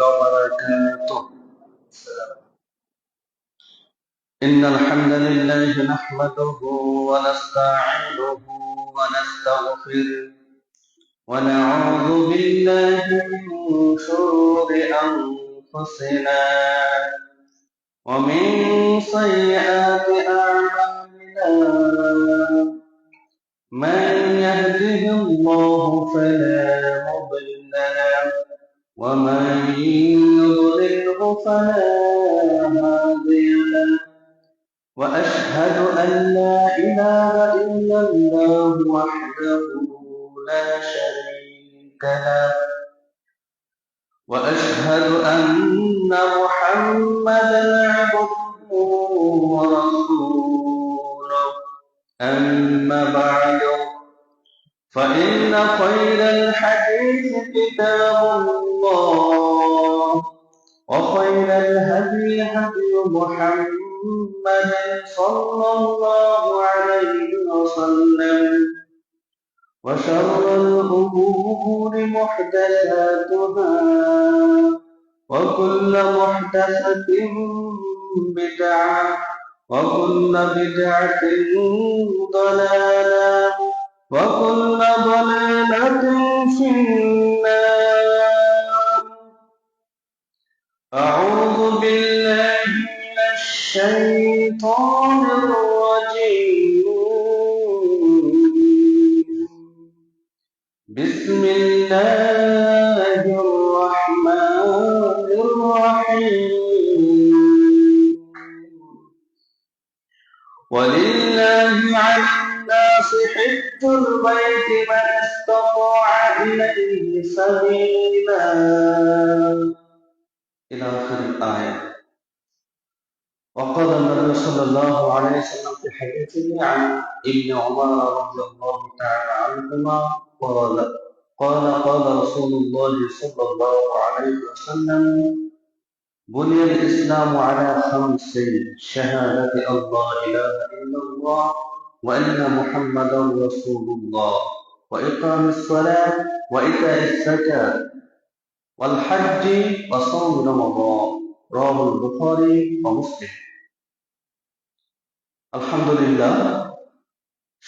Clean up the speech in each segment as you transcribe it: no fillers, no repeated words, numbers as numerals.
وبركاته. إن الحمد لله نحمده ونستعينه ونستغفره ونعوذ بالله من شرور أنفسنا ومن سيئات أعمالنا. من يهده الله فلا مضل له ومن يضلله فلا هادي له. وأشهد أن لا إله إلا الله وحده لا شريك له وأشهد أن محمدا عبده ورسوله. أما بعد فإن خير الحديث كتاب الله وخير الهدي هدي محمد صلى الله عليه وسلم وشر الأمور محدثاتها وكل محدثة بدعة وكل بدعة ضلالة وكل ضلالة في النار. أعوذ بالله من الشيطان الرجيم. بسم الله الرحمن الرحيم. ولله على الناس حج البيت من استطاع إليه سبيلا إلى آخر الآية. وقال النبي صلى الله عليه وسلم في حديثه عن ابن عمر رضي الله تعالى عنهما قال رسول الله صلى الله عليه وسلم: بني الإسلام على خمس: شهادة أن لا إله إلا الله وأن محمدا رسول الله وإقام الصلاة وإيتاء الزكاة والحج وصوم رمضان. رواه البخاري ومسلم. আলহামদুলিল্লাহ,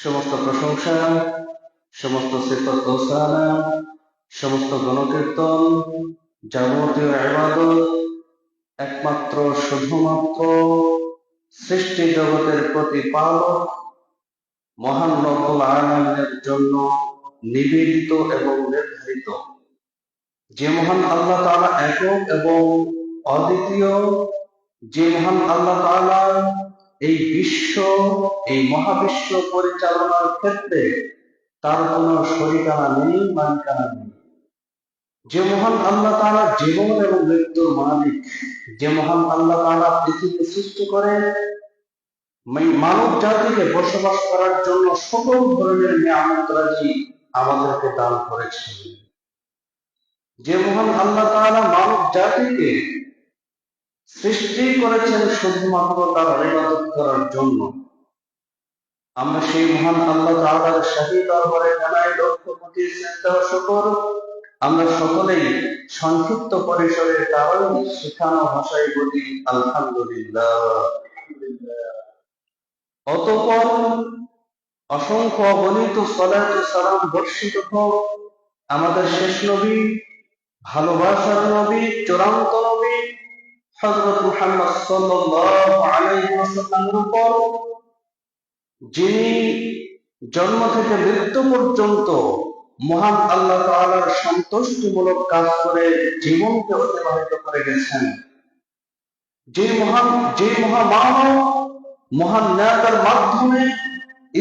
সমস্ত প্রশংসা, সমস্ত সিফাত ও সালাম, সমস্ত গণকীর্তন, যাবতীয় ইবাদত একমাত্র শুধুমাত্র সৃষ্টি জগতের প্রতিপালক মহান রব্বুল আলামিনের জন্য নিবেদিত এবং নির্ধারিত। যে মহান আল্লাহ তাআলা একক এবং অদ্বিতীয়, যে মহান আল্লাহ তাআলা এই বিশ্ব, এই মহাবিশ্ব পরিচালনার ক্ষেত্রে তার কোনো শরীকানা নেই, মালিকানা নেই। যে মহান আল্লাহ তাআলা জীবন এবং মৃত্যুর মালিক, যে মহান আল্লাহ তাআলা পৃথিবী সৃষ্টি করে মানব জাতিকে বসবাস করার জন্য সকল ধরনের নিয়ামত রাজি আমাদেরকে দান করেছেন। যে মহান আল্লাহ তাআলা মানব জাতিকে সৃষ্টি করেছেন শুধুমাত্র তার ইবাদত করার জন্য, আমরা সেই মহান আল্লাহ তাআলার শাহী দরবারে জানাই লক্ষ কোটি শ্রদ্ধা ও শুকর। আমরা সকলেই সংক্ষিপ্ত পরিসরে তার শেখানো ভাষায় বলি আলহামদুলিল্লাহ। অতঃপর অসংখ্য অগণিত সালাত ও সালাম বর্ষিত হোক আমাদের শেষ নবী, ভালোবাসার নবী, চূড়ান্ত নবী হযরত মুহাম্মদ সাল্লাল্লাহু আলাইহি ওয়াসাল্লামের উপর, যিনি জন্ম থেকে মৃত্যু পর্যন্ত মহান আল্লাহ তাআলার সন্তুষ্টিমূলক কাজ করে জীবনকে অতিবাহিত করে গেছেন। যে মহামানব মহান নেতার মাধ্যমে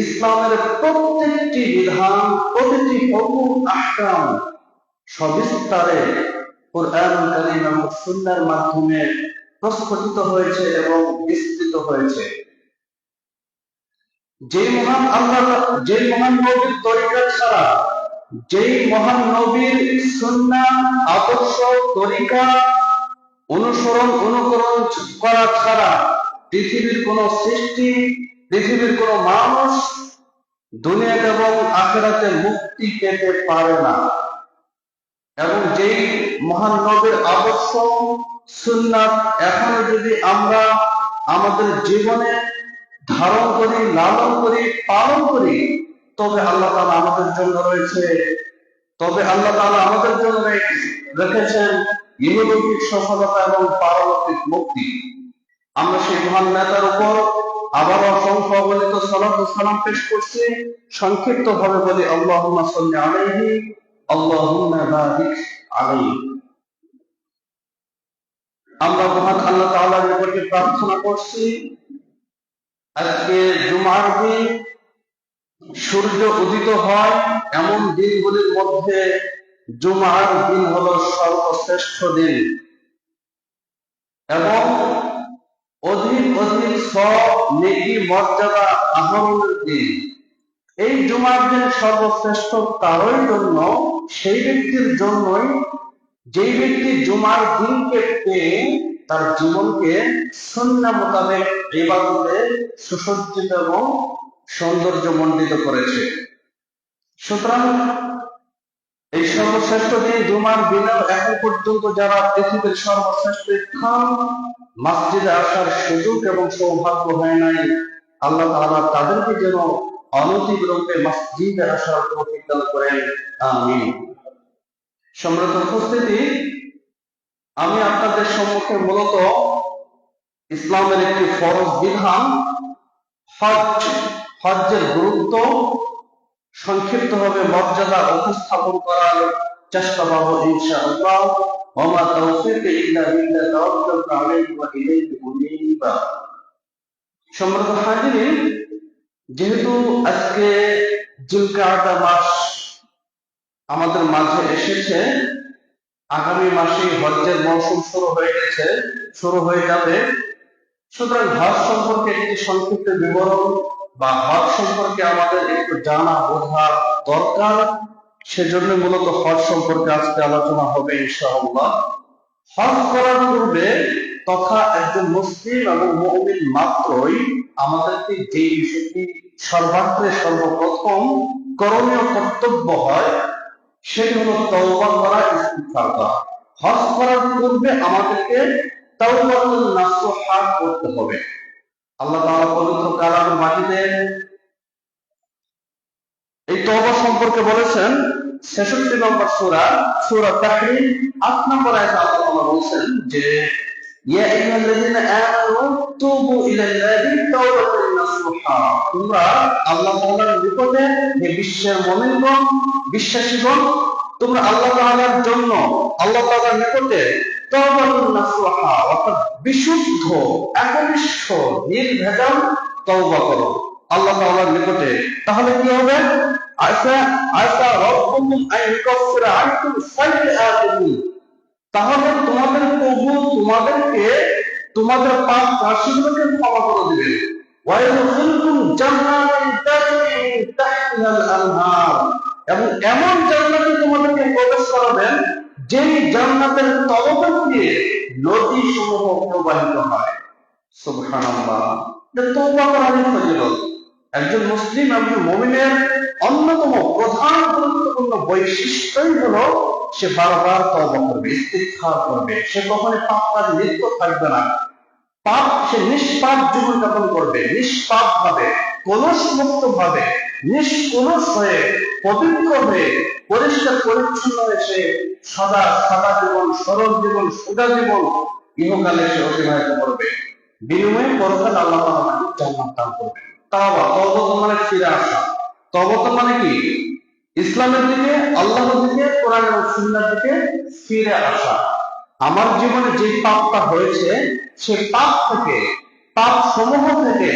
ইসলামের প্রত্যেকটি বিধান, প্রতিটি হুকুম আহকাম সবিস্তারে কুরআন কারীম এবং সুন্নাহর মাধ্যমে প্রস্ফুটিত হয়েছে এবং বিস্তৃত হয়েছে। যে মহান নবীর তরিকা ছাড়া, যেই মহান নবীর সুন্নাহ, আদর্শ, তরিকা অনুকরণ করা ছাড়া পৃথিবীর কোন সৃষ্টি, পৃথিবীর কোন মানুষ দুনিয়া এবং আখিরাতে মুক্তি পেতে পারে না। এবং যেই মহান নবীর আদর্শ সুন্নাত এখনো যদি আমরা আমাদের জীবনে ধারণ করি, লালন করি, পালন করি, তবে আল্লাহ তাআলা আমাদের জন্য রয়েছে, তবে আল্লাহ তাআলা আমাদের জন্য রেখেছেন ইহলৌকিক সফলতা এবং পারলৌকিক মুক্তি। আমরা সেই মহান নেতার উপর আবার অসংখ্য অগণিত সালাত ও সালাম পেশ করছি। সংক্ষিপ্ত ভাবে বলি, আল্লাহুম্মা সাল্লি আলাইহি, আল্লাহুম্মা বারিক আলাইহি। আমরা মহান আল্লাহ তাআলার নিকটে প্রার্থনা করছি, আজকে জুমার দিন, সূর্য উদিত হয় এমন দিনগুলির মধ্যে জুমার দিন হলো সর্বশ্রেষ্ঠ দিন এবং অধিক অধিক সওয়াব, নেকি, মর্যাদা আহরণের দিন। এই জুমার দিন সর্বশ্রেষ্ঠ তারই জন্য, সেই ব্যক্তির জন্যই যেই ব্যক্তি জুমার দিনকে পেয়ে তার জীবনকে সুন্নাহ মোতাবেক ইবাদতে সুসজ্জিত এবং সৌন্দর্যমণ্ডিত করেছে। সুতরাং এই সর্বশ্রেষ্ঠ দিন জুমার দিনেও এখন পর্যন্ত যারা পৃথিবীর সর্বশ্রেষ্ঠ স্থান মসজিদে আসার সুযোগ এবং সৌভাগ্য হয় নাই, আল্লাহ তাআলা তাদেরকে যেন অনতিবিলম্বে মসজিদে আসার তৌফিক দান করেন, আমিন। সম্মানিত উপস্থিতি, আমি আপনাদের সম্মুখে মূলত ইসলামের একটি ফরজ বিধান হজ্জের গুরুত্ব সংক্ষিপ্তভাবে মর্যাদা উপস্থাপন করার চেষ্টা করব ইনশাআল্লাহ। ওয়া মা তাওফীকি ইল্লা বিল্লাহ, তাওয়াক্কালতু আলাইহি ওয়া ইলাইহি উনীব। সম্মানিত হাজিরিন, যেহেতু আজকে জিলকাদা মাস আমাদের মাঝে এসেছে, আগামী মাসে হজ্জের মৌসুম শুরু হয়ে যাবে। সুতরাং হজ সম্পর্কে একটি সংক্ষিপ্ত বিবরণ বা হজ সম্পর্কে আমাদের একটু জানা বোঝা দরকার। সেজন্য মূলত হজ সম্পর্কে আজকে আলোচনা হবে ইনশাআল্লাহ। হজ করার পূর্বে তথা একজন মুসলিম এবং মুমিন মাত্রই আমাদেরকে যে বিষয়টি সর্বাগ্রে সর্বপ্রথম করণীয় কর্তব্য হয়, সেটি হলো তওবা করা, ইস্তিগফার করা। হজ করার পূর্বে আমাদেরকে তাওবাতুন নাসুহা করতে হবে। আল্লাহ তাআলা পবিত্র কালামুল মাজিদে এই তওবা সম্পর্কে বলেছেন, 66 নম্বর সূরা তাহরিম 8 নম্বর আয়াতে আল্লাহ তাআলা বলেছেন যে ইয়া আইয়ুহাল্লাযীনা আমানু তুবু ইলাল্লাহি তাওবাতান নাসুহা। তোমরা আল্লাহ তাআলার নিকটে, হে বিশ্বের মুমিনগণ, বিশ্বাসীগণ, তোমরা আল্লাহ তাআলার জন্য, আল্লাহ তাআলার নিকটে তাওবাতুন নাসুহা অর্থাৎ বিশুদ্ধ, একনিষ্ঠ, নির্ভেজাল তওবা করো আল্লাহ তাআলার নিকটে। তাহলে কি হবে? আশা রাব্বুকুম আন ইউকাফিরা আনকুম সাইয়্যাতিকুম। তাহলে তোমাদের প্রভু তোমাদেরকে তোমাদের পাপ রাশিগুলোকে ক্ষমা করে দিবেন। ওয়া ইয়াদখুলুকুম জান্নাতিন তাজরি মিন তাহতিহাল আনহার, এবং এমন জান্নাতে তোমাদেরকে প্রবেশ করাবেন যেই জান্নাতের তলদেশ দিয়ে নদী সমূহ প্রবাহিত হয়। সুবহানাল্লাহ। তওবা করার ফজিলত একজন মুসলিম এবং মুমিনের অন্যতম প্রধান গুরুত্বপূর্ণ বৈশিষ্ট্যই হলো সে বারবার তওবা করবে, ইস্তিগফার করবে। সে কখনোই পাপ কাজে লিপ্ত থাকবে না। সে নিষ্পাপ জীবন যাপন করবে, নিষ্পাপ ভাবে, কলুষমুক্ত ভাবে, নিষ্কলুষ হয়ে, পবিত্র হয়ে, পরিষ্কার পরিচ্ছন্ন হয়ে সে সাদা জীবন, সরল জীবন, সোজা জীবন ইহকালে সে অতিবাহিত করবে। বিনিময়ে পরকাল আল্লাহ তাআলা জান্নাত দান করবে। তওবা মানে ফিরে আসা। তওবা মানে কি? ইসলামের দিকে, আল্লাহর দিকে, কোরআন এবং সুন্নাহর দিকে ফিরে আসা। আমার জীবনে যে পাপটা হয়েছে, সে পাপ সমূহ থেকে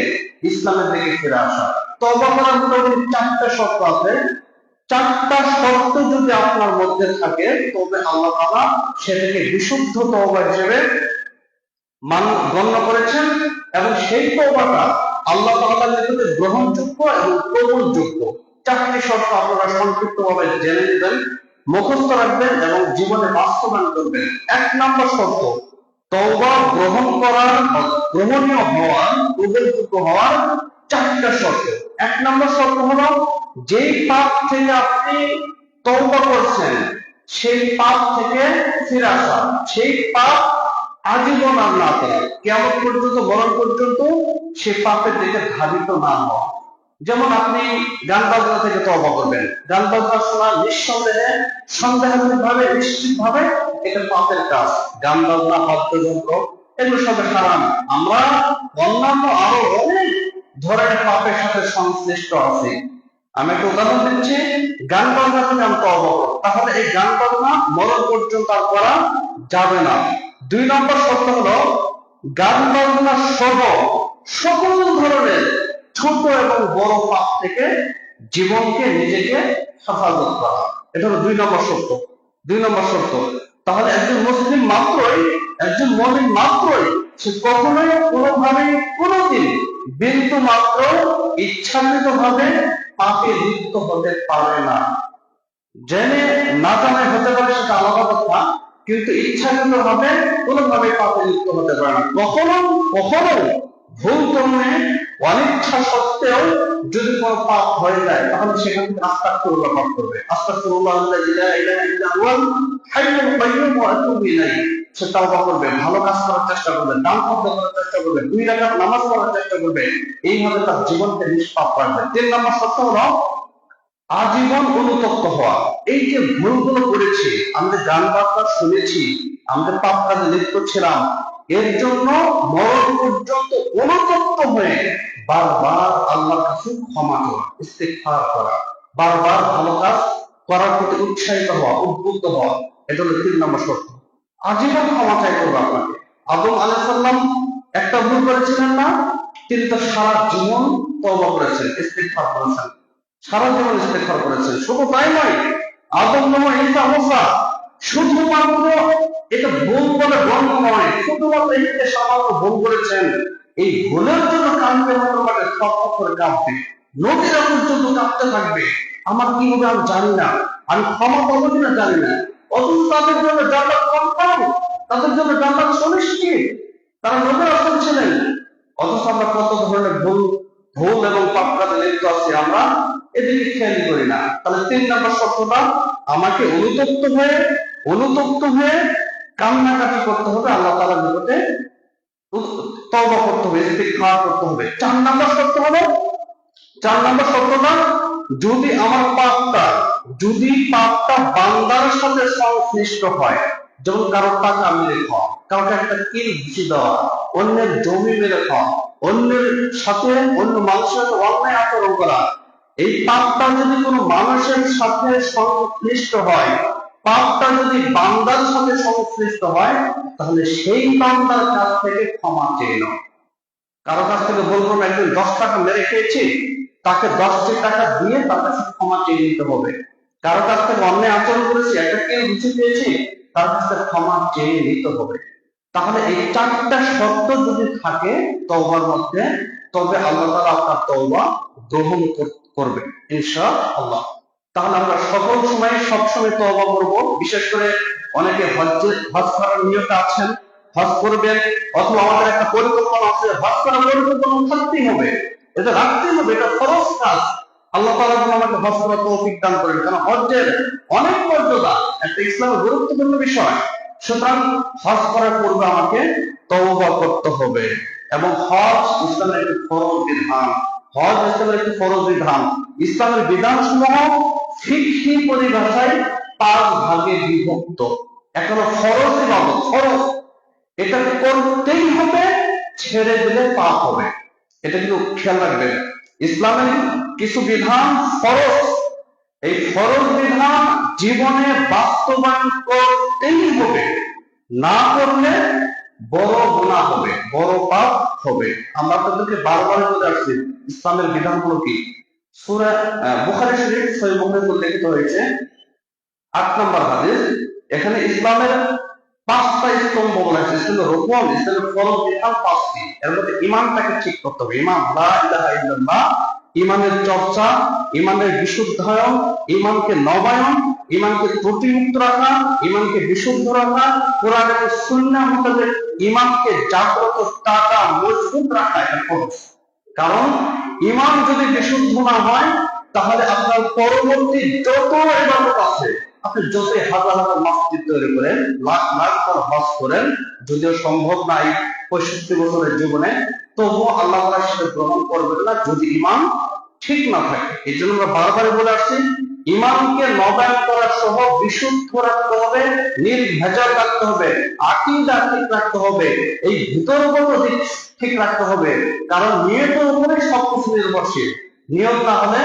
ইসলামের দিকে ফিরে আসা। তওবা করার জন্য 4টা শর্ত আছে। 4টা শর্ত যদি আপনার মধ্যে থাকে, তবে আল্লাহ তাআলা সেটাকে বিশুদ্ধ তওবা হিসেবে গণ্য করেছেন এবং সেই তওবাটা আল্লাহ তাআলার নিকটে গ্রহণযোগ্য এবং কবুলযোগ্য। 4টি শর্ত আপনারা সংক্ষিপ্তভাবে জেনে নেবেন, মুখস্থ রাখবেন এবং জীবনে বাস্তবায়ন করবেন। 1 নম্বর শর্ত, তওবা গ্রহণীয় হওয়ার, কবুলযোগ্য হওয়ার 4টা শর্ত। 1 নম্বর শর্ত হলো, যেই পাপ থেকে আপনি তওবা করছেন সেই পাপ থেকে ফিরে আসা, সেই পাপ আজীবন আর না করা, কিয়ামত পর্যন্ত মরণ পর্যন্ত সেই পাপের দিকে ধাবিত না হওয়া। যেমন আপনি গান বাজনা থেকে তওবা করবেন, গান বাজনা শোনা নিঃসন্দেহে সন্দেহাতীত ভাবে নিশ্চিত ভাবে এটা পাপের কাজ। গান বাজনা বাদ্যযন্ত্র এগুলো সব হারাম। আমরা অন্যান্য আরো অনেক ধরনের পাপের সাথে সংশ্লিষ্ট আছি। আমি একটা উদাহরণ দিচ্ছি, গান বাজনা থেকে আমি তওবা করব, তাহলে এই গান বাজনা মরণ পর্যন্ত আর করা যাবে না। 2 নম্বর শর্ত হলো গান বাজনা সহ সকল ধরনের ছোট এবং বড় পাপ থেকে জীবনকে নিজেকে হেফাজত করা, এটা হলো 2 নম্বর শর্ত। 2 নম্বর শর্ত। তাহলে একজন মুসলিম মাত্রই, একজন মুমিন মাত্রই সে কখনোই কোনোভাবে কোনোদিন বিন্দু মাত্র ইচ্ছাকৃত ভাবে পাপে লিপ্ত হতে পারে না। জেনে না জানে হতে পারে সেটা আলাদা কথা, কিন্তু ইচ্ছাকৃত ভাবে কোনোভাবে পাপে লিপ্ত হতে পারে না। কখনো কখনো ভুল ক্রমে অনিচ্ছা সত্ত্বেও যদি কোনো পাপ হয়ে যায় তাহলে সেখান থেকে আস্তাগফিরুল্লাহ পাঠ করবে। আস্তাগফিরুল্লাহ লা ইলাহা ইল্লা হুয়াল হাইয়ুল কাইয়্যুম ওয়া আতুবু ইলাইহি। সে তাওবা করবে, ভালো কাজ করার চেষ্টা করবে, দান খরচ করার চেষ্টা করবে, 2 রাকাত নামাজ পড়ার চেষ্টা করবে, এইভাবে তার জীবনকে নিষ্পাপ করবে। 3 নম্বর শর্ত হলো আজীবন অনুতপ্ত হওয়া। এই যে ভুলগুলো করেছি, আমরা গান বাজনা শুনেছি, আমরা পাপ কাজে লিপ্ত ছিলাম, এর জন্য মরণ পর্যন্ত অনুতপ্ত হয়ে বারবার আল্লাহর কাছে ক্ষমা করা, ইস্তিগফার করা, বারবার ভালো কাজ করার প্রতি উৎসাহিত হওয়া, উদ্বুদ্ধ হওয়া, এটা হলো 3 নম্বর শর্ত। আজীবন ক্ষমা চাইতে হবে আপনাকে। আদম আলাইহিস সালাম একটা ভুল করেছিলেন না, তিনি তো সারা জীবন তওবা করেছেন, ইস্তিগফার করেছেন, সারা জীবন ইস্তেগফার করেছেন। শুধু তাই নয়, আদম নূহ ঈসা মুসা শুধুমাত্র এটা ভুল বলে গণ্য নয়, শুধুমাত্র এতে সামান্য ভুল করেছেন, এই ভুলের জন্য কাঁদতে হবে, থরথর করে কাঁদবে, নদীরা পর্যন্ত কাঁদতে থাকবে, আমার কি হবে আমি জানি না, আমি ক্ষমা পাবো কিনা জানি না। অথচ তাদের জন্য জান্নাত কনফার্ম, তাদের জন্য জান্নাত সুনিশ্চিত, তারা নবীর রাসূল ছিলেন। অথচ আমরা কত ধরনের ভুল এবং পাপ কাজে লিপ্ত আছি, আমরা এদিকে খেয়াল করি না। তাহলে 3 নম্বর শর্তটা, আমাকে অনুতপ্ত হয়ে কান্নাকাটি করতে হবে, আল্লাহ তাআলার নিকটে তওবা করতে হবে, ইস্তিগফার করতে হবে। 4 নম্বর শর্ত হলো, 4 নম্বর শর্তটা, যদি পাপটা বান্দার সাথে সংশ্লিষ্ট হয়, যেমন কারোর টাকা মেরে খাওয়া, কাউকে একটা কিল ঘুষি দেওয়া, অন্যের জমি মেরে খাওয়া, অন্যের সাথে অন্য মানুষের অন্যায় আচরণ করা, এই পাপটা যদি কোনো মানুষের সাথে সংশ্লিষ্ট হয়, পাপটা যদি বান্দার সাথে সংশ্লিষ্ট হয়, তাহলে সেই বান্দার কাছ থেকে ক্ষমা চেয়ে নাও। কারো কাছ থেকে বলবো না একজন 10 টাকা মেরে খেয়েছি, তাকে 10টি টাকা দিয়ে তার কাছে ক্ষমা চেয়ে নিতে হবে। কারো কাছ থেকে অন্যায় আচরণ করেছি, একটা কেউ বুঝে পেয়েছি, তার কাছ থেকে ক্ষমা চেয়ে নিতে হবে। তাহলে এই 4টা শর্ত যদি থাকে তওবার মধ্যে, তবে আল্লাহ তাআলা আপনার তওবা গ্রহণ করবে ইনশাআল্লাহ। তাহলে আমরা সকল সময় সবসময় তওবা করব। বিশেষ করে অনেকে হজ করার নিয়তে আছেন, হজ করবেন, অথবা আমাদের একটা পরিকল্পনা আছে, হজ করার পরিকল্পনা থাকতেই হবে, এটা রাখতেই হবে, এটা ফরজ কাজ। আল্লাহ তাআলা যেন আমাকে হজ করার তৌফিক দান করেন, কারণ হজ্জের অনেক মর্যাদা, একটা ইসলামের গুরুত্বপূর্ণ বিষয়। সুতরাং হজ করার পূর্বে আমাকে তওবা করতে হবে। এবং হজ ইসলামের একটি ফরজ বিধান, হজ ইসলামের একটি ফরজ বিধান। ইসলামের বিধানসমূহ ফিকহি পরিভাষায় 5 ভাগে বিভক্ত। একটা হলো ফরজ ইবাদত, ফরজ, এটা করতেই হবে, ছেড়ে দিলে পাপ হবে, এটা কিন্তু খেয়াল রাখবেন। ইসলামের কিছু বিধান ফরজ, এই ফরজ বিধান জীবনে বাস্তবায়ন করতেই হবে, না করলে বড় গুনাহ হবে, বড় পাপ হবে। আমরা তাদেরকে বারবার বলে আসছি ইসলামের বিধানগুলো কি। সূরা বুখারী শরীফ সহিহ বুখারীতে উল্লেখিত হয়েছে 8 নম্বর হাদিস, এখানে ইসলামের 5টা স্তম্ভ বলা হয়েছে। ইসলামের রুকন, ইসলামের ফরজ বিধান 5টি। এর মধ্যে ঈমানটাকে ঠিক করতে হবে, ঈমান, লা ইলাহা ইল্লাল্লাহ, ঈমানের চর্চা, ঈমানের বিশুদ্ধায়ন, ঈমানকে নবায়ন, ঈমানকে ত্রুটিমুক্ত রাখা, ঈমানকে বিশুদ্ধ রাখা, কোরআন এবং সুন্নাহ মোতাবেক ঈমানকে জাগ্রত, তাজা, মজবুত রাখা, এটা ফরজ। কারণ ঈমান যদি বিশুদ্ধ না হয়, তাহলে আপনার পরবর্তী যত ইবাদত আছে আপনি যতই হাজার হাজার মসজিদ তৈরি করেন, লাখ লাখ হজ করেন, যদিও সম্ভব নাই 65 বছরের জীবনে, তবুও আল্লাহ তাআলা সেটা গ্রহণ করবেন না যদি ঈমান ঠিক না থাকে। এই জন্য আমরা বারবার বলে আসছি, ঈমানকে নবায়ন করা সহ বিশুদ্ধ রাখতে হবে, নির্ভেজাল রাখতে হবে, আকীদা ঠিক রাখতে হবে, এই ভিতরগত দিক ঠিক রাখতে হবে। কারণ নিয়তের উপরে সবকিছু নির্ভরশীল। নিয়ত না হলে,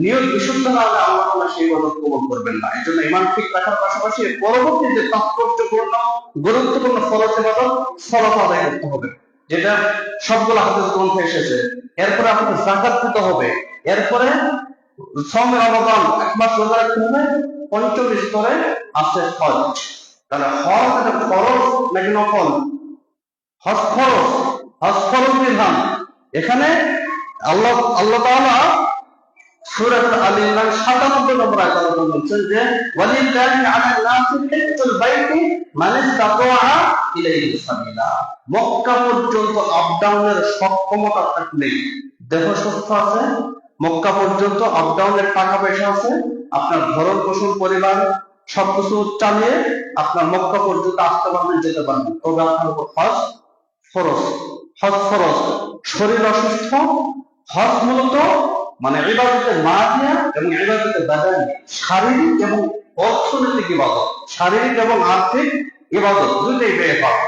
নিয়ত বিশুদ্ধ না হলে আল্লাহ তাআলা সেই ইবাদত কবুল করবেন না। এই জন্য ঈমান ঠিক রাখার পাশাপাশি পরবর্তীতে তাৎপর্যপূর্ণ গুরুত্বপূর্ণ ফরজ ইবাদত সালাত আদায় করতে হবে, যেটা সবগুলো হাদিস গ্রন্থে এসেছে। এরপরে আপনাকে যাকাত দিতে হবে, এরপরে সওম রমাদান এক মাস রোজা রাখতে হবে, পঞ্চম স্তরে আছে হজ। তাহলে হজ এটা ফরজ নাকি নফল? হজ ফরজ, হজ ফরজ বিধান। এখানে আল্লাহ তাআলা সূরা আল ইমরান 97 নম্বর আয়াতে বলছেন যে ওয়ালিল্লাহি আলা নাসি হিজ্জুল বাইতি মান ইসতাতাআ ইলাইহি সাবিলা। মক্কা পর্যন্ত আপ ডাউনের সক্ষমতা থাকলে, দেহ সুস্থ আছে, মক্কা পর্যন্ত আপ ডাউনের টাকা পয়সা আছে, আপনার ভরণ পোষণ পরিবার সবকিছু চালিয়ে আপনার মক্কা পর্যন্ত আসতে পারবেন, যেতে পারবেন, তবে আপনার উপর হজ ফরজ। হজ ফরজ। শরীর অসুস্থ, হজ মূলত মানে ইবাদতে মাদিয়া এবং ইবাদতে বাদানি, শারীরিক এবং অর্থনৈতিক ইবাদত, শারীরিক এবং আর্থিক ইবাদত দুটোই ব্যয় হয়।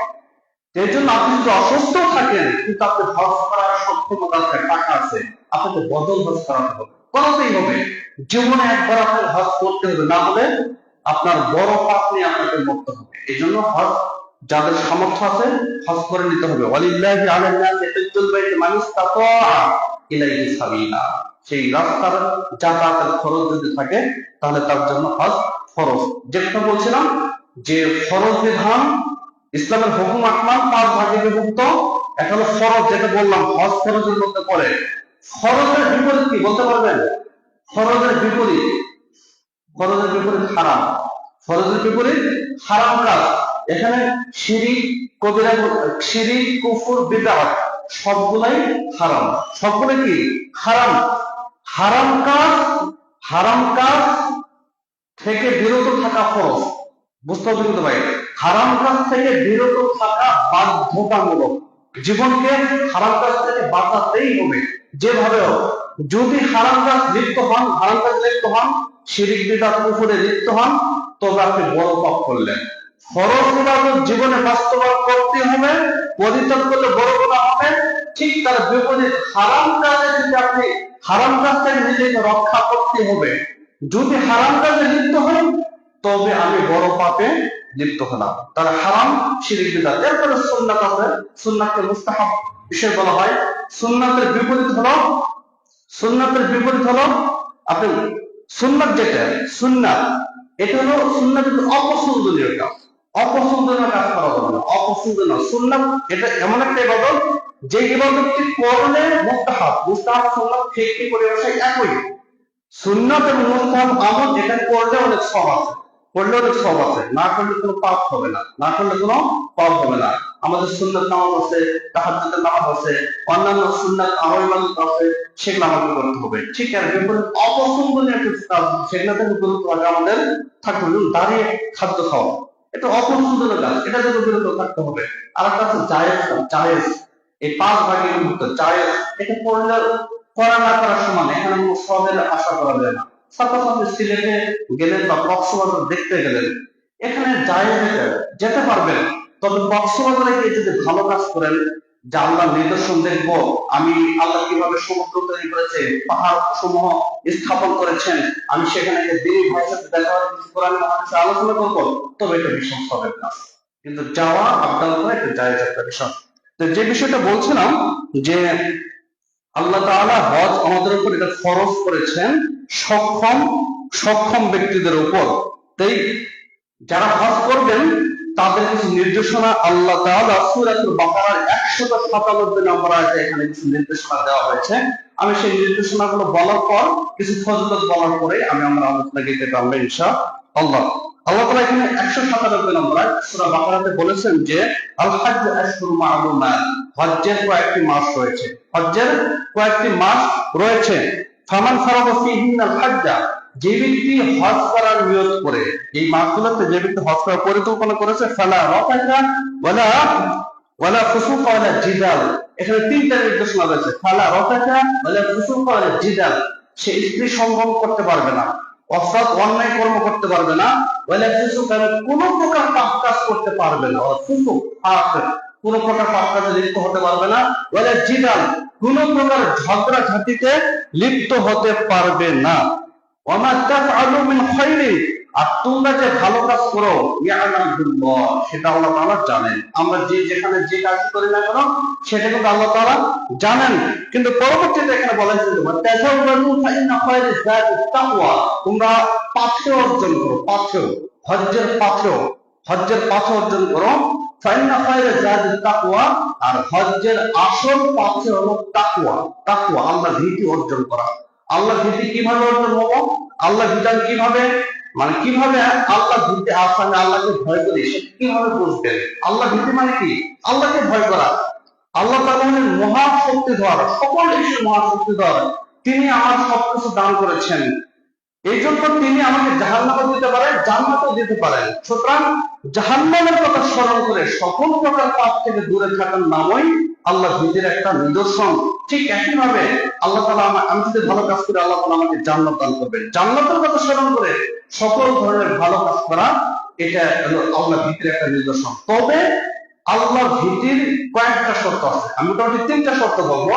এই জন্য আপনি যদি অসুস্থ থাকেন কিন্তু আপনি হজ করার সক্ষমতা আছে, টাকা আছে, আপনাকে বদল হজ করাতে হবে, করাতেই হবে। জীবনে একবার আপনাকে হজ করতে হবে, না হলে আপনার বড় পাপ নিয়ে আপনাকে মরতে হবে। এই জন্য হজ যাদের সামর্থ্য আছে হজ করে নিতে হবে। ওয়ালিল্লাহি আলা নাসি হিজ্জুল বাইতি মান ইসতাতাআ ইলাইহি সাবিলা। সেই রাস্তার যাতায়াতের খরচ যদি থাকে তাহলে তার জন্য হজ ফরজ। যেটা বলছিলাম যে ফরজ বিধান ইসলামের হুকুম আকমাল 5 ভাগে বিভক্ত। একটা হলো ফরজ, যেটা বললাম হজ ফরজের মধ্যে পড়ে। ফরজের বিপরীত কি বলতে পারবেন? ফরজের বিপরীত, ফরজের বিপরীত হারাম। ফরজের বিপরীত হারাম কাজ। এখানে শিরিক, কবিরা, শিরিক, কুফর, বিদআত সবগুলাই হারাম। সবগুলো কি হারাম। হারাম কাজ, হারাম কাজ থেকে বিরত থাকা ফরজ। বুঝতে হবে কিন্তু ভাই, হারাম কাজ থেকে বিরত থাকা বাধ্যতামূলক। জীবনকে হারাম কাজ থেকে বাঁচাতেই হবে যেভাবে হোক। যদি হারাম কাজ লিপ্ত হন, হারাম কাজ লিপ্ত হন, শিরিক, বিদআত, কুফরে লিপ্ত হন, তবে আপনি বড় পাপ করলেন। ফরজ ইবাদত জীবনে বাস্তবায়ন করতে হবে, পরিত্যাগ করলে বড় গুনাহ হবে। ঠিক তার বিপরীত হারাম কাজে যদি আপনি হারাম কাজ থেকে নিজেকে রক্ষা করতে হবে। যদি হারাম কাজে লিপ্ত হন তবে আমি বড় পাপে লিপ্ত হলাম। তাহলে হারাম, শিরিক, বিদআত। এরপরে সুন্নাত আছে, সুন্নাতকে মুস্তাহাব বিষয় বলা হয়। সুন্নাতের বিপরীত হলো, সুন্নাতের বিপরীত হলো আপনি সুন্নাত, যেটা সুন্নাত এটা হলো সুন্নাত অপছন্দনীয় কাজ। অপছন্দনীয় কাজ করা যাবে না, অপছন্দনীয়। সুন্নাত এটা এমন একটা ইবাদত যে ইবাদতটি করলে মুস্তাহাব, মুস্তাহাব সুন্নাত ফিকহি পরিভাষায় একই। সুন্নাত এবং মুস্তাহাব আমল এটা করলে অনেক সওয়াব আছে, করলে অনেক সওয়াব আছে, না করলে কোনো পাপ হবে না, না করলে কোনো পাপ হবে না। আমাদের সুন্নাত নামাজ আছে, তাহাজ্জুদের নামাজ আছে, অন্যান্য সুন্নাত আমল ইবাদত আছে, সেগুলো আমাদের করতে হবে। ঠিক আছে, বিপরীত অপছন্দনীয় কিছু কাজ সেগুলোতে গুরুত্ব আমাদের থাকতে হবে। দাঁড়িয়ে খাদ্য খাওয়া এটা অপছন্দনীয় কাজ, এটা যদি বিরত থাকতে হবে। আর একটা আছে জায়েজ কাজ, জায়েজ। এই 5 ভাগে বিভক্ত। জায়েজ এটা করলে করা না করার সমান, এখানে কোনো সওয়াবের আশা করা যায় না। ছাত্রছাত্রী সিলেটে গেলেন বা কক্সবাজার দেখতে গেলেন, এখানে জায়েজ যেতে পারবেন, তবে কক্সবাজারে গিয়ে যদি ভালো কাজ করেন, যে আল্লাহ নিদর্শন দেখবো, আমি আল্লাহ কিভাবে সমুদ্র তৈরি করেছে, পাহাড় সমূহ স্থাপন করেছেন, আমি সেখানে গিয়ে দিনী ভাইয়ের সাথে দেখা করে কিছু কোরআন হাদিসে আলোচনা করবো, তবে এটা বিশেষ সওয়াবের কাজ। কিন্তু যাওয়া আবদাল করা এটা জায়েজ একটা বিষয়। তো যে বিষয়টা বলছিলাম যে আল্লাহ তাআলা হজ আমাদের উপর এটা ফরজ করেছেন সক্ষম সক্ষম ব্যক্তিদের উপর। তাই যারা হজ করবেন তাদের কিছু নির্দেশনা আল্লাহ তাআলা সূরাতুল বাকারার 197 নম্বর আয়াতে এখানে কিছু নির্দেশনা দেওয়া হয়েছে। আমি সেই নির্দেশনাগুলো বলার পর কিছু ফজিলত বলার পরে আমরা আলোচনা করতে পারবো ইনশাআল্লাহ। আল্লাহ তাআলা এখানে 197 নম্বর আয়াত সূরা বাকারাতে বলেছেন যে আল হজ্জ আশহুরুম মা'লুমাত, হজ্জের কয়েকটি মাস রয়েছে, হজ্জের কয়েকটি মাস রয়েছে। ফামান ফারাদা ফীহিন্নাল হজ্জা, যে ব্যক্তি হজ করার নিয়ত করে, এই মাসগুলোতে যে ব্যক্তি হজ করার পরিকল্পনা করেছে, ফালা রাফাতা ওয়ালা ওয়ালা ফুসুকা ওয়ালা জিদাল, এখানে তিনটা নির্দেশনা রয়েছে। ফালা রাফাতা ওয়ালা ফুসুকা ওয়ালা জিদাল, সে স্ত্রী সঙ্গম করতে পারবে না, অর্থাৎ অন্যায় কর্ম করতে পারবে না, ওয়ালা ফুসুকা, কোনো প্রকার পাপ কাজ করতে পারবে না, ফুসুক পাপ, কোনো প্রকার পাপ কাজে লিপ্ত হতে পারবে না, ওয়ালা জিদাল, কোনো প্রকার ঝগড়া ঝাঁটিতে লিপ্ত হতে পারবে না। ওয়ামা তাফআলু মিন খায়রিন, আর তোমরা যে ভালো কাজ করো, ইয়ালামুল্লাহ, সেটা আল্লাহ তাআলা জানেন। আমরা যে যেখানে যে কাজ করি না কেন সেটা কিন্তু আল্লাহ তাআলা জানেন। কিন্তু পরবর্তীতে এখানে বলা হয়েছে তাযাওয়াজু ফাইন্না খায়রাজ যাদিত তাকওয়া, তোমরা পাথেয় অর্জন করো, পাথেয়, হজ্জের পাথেয় অর্জন করো। ফাইন্না খায়রাজ যাদিত তাকওয়া, আর হজ্জের আসল পাথেয় হলো তাকওয়া। তাকওয়া আল্লাহ ভীতি অর্জন করা। আল্লাহ ভীতি কিভাবে অর্জন হবো, আল্লাহ বিধান কিভাবে, মানে কিভাবে আল্লাহ ভীতি আসামে আল্লাহকে ভয় করি সে কিভাবে বুঝবেন? আল্লাহ ভীতি মানে কি? আল্লাহকে ভয় করা। আল্লাহ তাআলা হলেন মহাশক্তিধর, সকল কিছুর মহাশক্তিধর। তিনি আমার সবকিছু দান করেছেন, এই জন্য তিনি আমাকে জাহান্নামে দিতে পারেন, জান্নাতেও দিতে পারেন। সুতরাং জাহান্নামের কথা স্মরণ করে সকল প্রকার পাপ থেকে দূরে থাকার নামই আল্লাহ ভীতির একটা নিদর্শন। ঠিক একই ভাবে আল্লাহ তাআলা, আমি যদি ভালো কাজ করি আল্লাহ তাআলা আমাকে জান্নাত দান করবেন। জান্নাতের কথা স্মরণ করে সকল ধরনের ভালো কাজ করা, এটা হলো আল্লাহ ভীতির একটা নিদর্শন। তবে আল্লাহ ভীতির কয়েকটা শর্ত আছে, আমি মোটামুটি তিনটা শর্ত বলবো।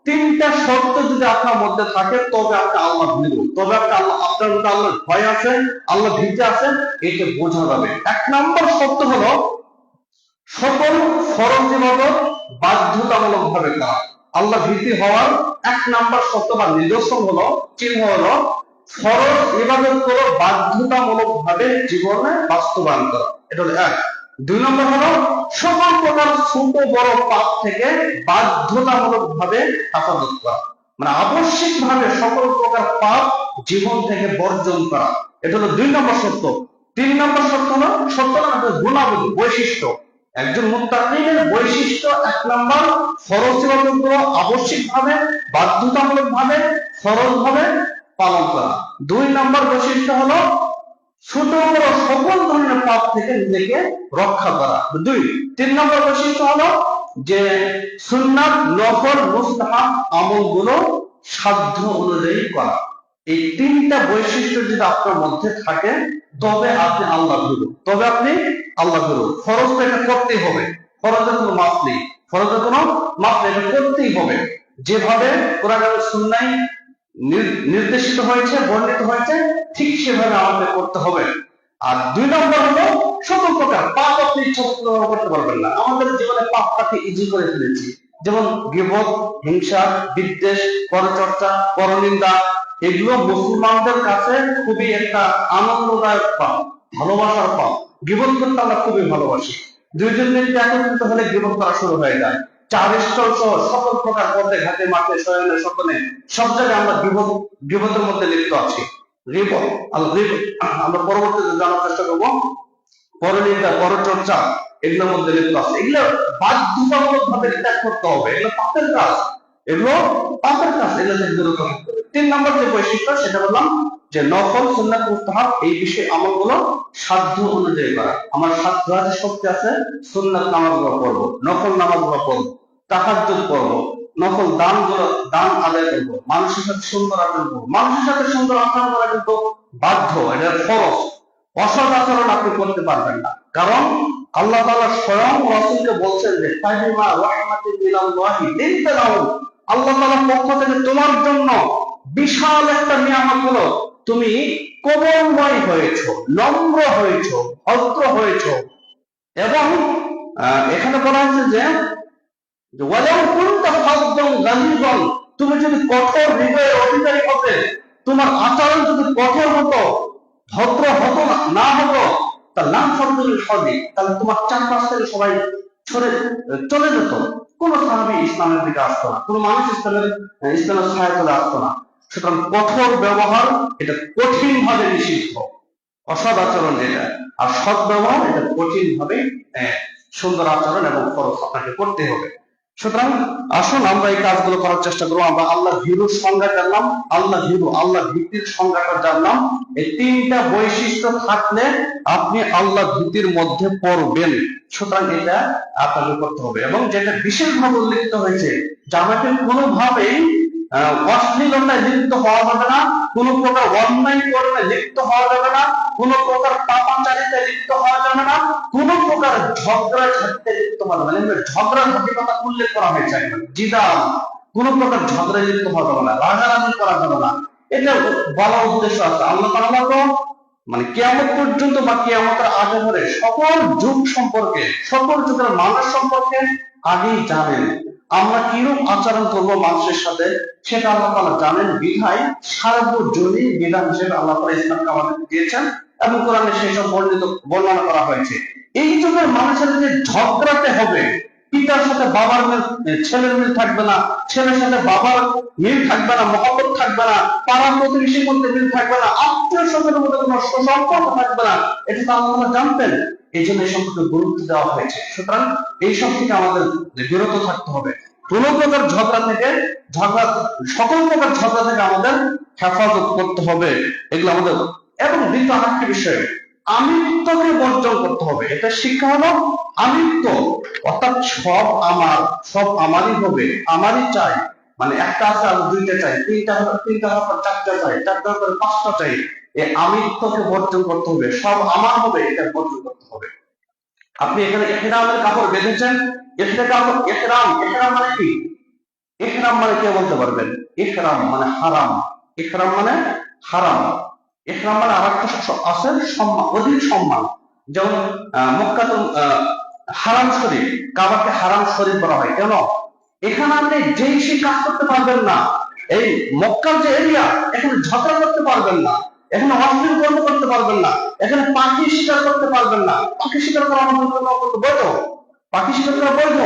তিনটা শর্ত যদি আপনার মধ্যে থাকে তবে আপনি আল্লাহ ভীরু, তবে আপনি আপনার মধ্যে আল্লাহর ভয় আছে, আল্লাহ ভীতি আছে, এটা বোঝা যাবে। এক নম্বর শর্ত হলো সকল ফরজ ইবাদত বাধ্যতামূলক ভাবে করা। আল্লাহ ভীতি হওয়ার এক নম্বর শর্ত বা নিদর্শন হলো, চিহ্ন হলো, ফরজ ইবাদত গুলো বাধ্যতামূলক ভাবে জীবনে বাস্তবায়ন করা। এটা হলো এক। দুই নম্বর হলো সকল প্রকার ছোট বড় পাপ থেকে বাধ্যতামূলক ভাবে হেফাজত করা, মানে আবশ্যিক ভাবে সকল প্রকার পাপ জীবন থেকে বর্জন করা। এটা হলো দুই নম্বর শর্ত। তিন নম্বর শর্ত হলো গুণাবলী, বৈশিষ্ট্য। একজন মুত্তাকিনের বৈশিষ্ট্য এক নম্বর, ফরজ ইবাদতগুলো আবশ্যিক ভাবে বাধ্যতামূলক ভাবে ফরজ ভাবে পালন করা। দুই নম্বর বৈশিষ্ট্য হলো ছোট বড় সকল ধরনের পাপ থেকে নিজেকে রক্ষা করা। দুই। তিন নম্বর বৈশিষ্ট্য হলো যে সুন্নাত, নফল, মুস্তাহাব আমলগুলো সাধ্য অনুযায়ী করা। এই তিনটা বৈশিষ্ট্য যদি আপনার মধ্যে থাকে তবে আপনি আল্লাহ ভীরু, তবে আপনি আল্লাহ ভীরু। ফরজটা এটা করতেই হবে, ফরজের কোনো মাপ নেই, ফরজের কোনো মাপ নেই, এটা করতেই হবে যেভাবে কোরআন এবং সুন্নাহ নির্দেশিত হয়েছে, বর্ণিত হয়েছে, ঠিক সেভাবে আমাদের করতে হবে। আর দুই নম্বর হলো সকল প্রকার পাপ আপনি ইচ্ছা করতে পারবেন না। আমাদের জীবনে পাপটাকে ইজি করে ফেলেছি, যেমন গীবত, হিংসা, বিদ্বেষ, পরচর্চা, পরনিন্দা, এগুলো মুসলমানদের কাছে খুবই একটা আনন্দদায়ক পাপ, ভালোবাসার পাপ। গীবত করতে আমরা খুবই ভালোবাসি। দুইজন ব্যক্তি একত্রিত হলে গীবত করা শুরু হয়ে যায়। চার স্থল সহ সকল প্রকার পথে ঘাটে মাঠে শয়নে স্বপ্নে সব জায়গায় আমরা গীবতের মধ্যে লিপ্ত আছি। আমরা পরবর্তীতে জানার চেষ্টা করবো পরনিন্দা, পরচর্চা, এগুলোর মধ্যে লিপ্ত আছে। এগুলো বাধ্যতামূলক ভাবে ত্যাগ করতে হবে, এগুলো পাপের কাজ, এগুলো পাপের কাজ, এগুলো থেকে বিরত থাকতে হবে। তিন নম্বর যে বৈশিষ্ট্য সেটা বললাম যে নফল, সুন্নাত, মুস্তাহাব এই বিষয়ে আমলগুলো সাধ্য অনুযায়ী করা। আমার সাধ্য আছে, শক্তি আছে, সুন্নাত নামাজগুলো পড়বো, নফল নামাজগুলো পড়বো, তাহাজ্জুদ পড়বো, নফল দান আদায় করবো, মানুষের সাথে সুন্দর আচরণ করবো। মানুষের সাথে সুন্দর আচরণ করা কিন্তু বাধ্য, এটা ফরজ। অসৎ আচরণ আপনি করতে পারবেন না, কারণ আল্লাহ তাআলা স্বয়ং রাসূলকে বলছেন যে ফাবিমা রাহমাতিন মিনাল্লাহি লিনতা লাহুম, আল্লাহ তাআলার পক্ষ থেকে তোমার জন্য বিশাল একটা নিয়ামত হলো তুমি কোমলময় হয়েছো, নম্র হয়েছো, ভদ্র হয়েছো। এবং এখানে বলা হচ্ছে যে ওয়ালাউ কুনতা ফাযযান গালিযান, তুমি যদি কঠোর হৃদয়ের অধিকারী হতে, তোমার আচরণ যদি কঠোর হতো, ভদ্র হতো না হতো, তাহলে তোমার চারপাশ থেকে সবাই চলে যেত, কোন সাহাবী ইসলামের দিকে আসতো না, কোন মানুষ ইসলামের সহায়তা আসতো না। সুতরাং কঠোর ব্যবহার এটা কঠিন ভাবে নিষিদ্ধ, অসৎ আচরণ যেটা, আর সৎ ব্যবহার এটা কঠিন ভাবে সুন্দর আচরণ এবং খরচ আপনাকে করতে হবে। সুতরাং আসুন আমরা এই কাজগুলো করার চেষ্টা করবো। আমরা আল্লাহ ভীরুর সংজ্ঞা জানলাম, আল্লাহ ভীরু আল্লাহ ভীতির সংজ্ঞাটা জানলাম। এই তিনটা বৈশিষ্ট্য থাকলে আপনি আল্লাহ ভীতির মধ্যে পড়বেন। সুতরাং এটা আপনাকে করতে হবে। এবং যেটা বিশেষভাবে উল্লেখিত হয়েছে যে আমাকে কোনোভাবেই অশ্লীলতায় লিপ্ত হওয়া যাবে না, কোনো প্রকার অন্যায় কর্মে লিপ্ত হওয়া যাবে না, কোনো প্রকার পাপাচারিতায় লিপ্ত হওয়া যাবে না, কোনো প্রকার ঝগড়া ঝাঁটিতে লিপ্ত হওয়া যাবে না। ঝগড়া ঝাঁটির কথা উল্লেখ করা হয়েছে একবার, জিদাল, কোনো প্রকার ঝগড়ায় লিপ্ত হওয়া যাবে না, রাগারাগি করা যাবে না। এটা বলার উদ্দেশ্য আছে। আল্লাহ তাআলা তো মানে কিয়ামত পর্যন্ত বা কিয়ামতের আগে ধরে সকল যুগ সম্পর্কে, সকল যুগের মানুষ সম্পর্কে আগেই জানেন। আমরা কিরূপ আচরণ করব মানুষের সাথে সেটা আল্লাহ তাআলা জানেন বিধায় সার্বজনীন বিধান হিসেবে আল্লাহ তাআলা ইসলামকে আমাদের দিয়েছেন এবং কোরআনে সেই সব বর্ণনা করা হয়েছে। এই যুগের মানুষের যে ঝগড়াতে হবে, পিতার সাথে বাবার মিল, ছেলের মিল থাকবে না, ছেলের সাথে বাবার মিল থাকবে না, মহব্বত থাকবে না, পাড়া প্রতিবেশীর মধ্যে মিল থাকবে না, আত্মীয় স্বজনের মধ্যে কোনো সুসম্পর্ক থাকবে না, এটা তো আল্লাহ জানতেন। এই জন্য এই সম্পর্কে গুরুত্ব দেওয়া হয়েছে। সুতরাং এইসব থেকে আমাদের বিরত থাকতে হবে। কোন প্রকার ঝগড়া থেকে সকল প্রকার ঝগড়া থেকে আমাদের হেফাজত করতে হবে, এগুলো আমাদের। এবং দ্বিতীয় আরেকটি বিষয়, আমিত্বকে বর্জন করতে হবে। এটা শিক্ষা হলো আমিত্ব, অর্থাৎ সব আমার, সব আমারই হবে, আমারই চাই। মানে একটা আছে আর দুইটা চাই, তিনটা হওয়ার পর চারটা চাই, চারটা হওয়ার পর পাঁচটা চাই। এই আমিত্বকে বর্জন করতে হবে, সব আমার হবে, এটা বর্জন করতে হবে। আপনি এখানে ইহরামের কাপড় বেঁধেছেন, ইহরাম মানে কি? ইহরাম মানে কে বলতে পারবেন? ইহরাম মানে হারাম, ইহরাম মানে হারাম। ইহরাম মানে আরেকটা আছে সম্মান, অধিক সম্মান। যেমন মক্কাতুল হারাম শরীফ, কাবাকে হারাম শরীফ বলা হয়। কেন? এখানে আপনি যেই সেই কাজ করতে পারবেন না। এই মক্কার যে এরিয়া, এখানে ঝগড়া করতে পারবেন না, এখানে অশ্লীল কর্ম করতে পারবেন না, এখানে পাখি শিকার করতে পারবেন না। পাখি শিকার করা আমাদের জন্য বৈধ, পাখি শিকার করা বৈধ।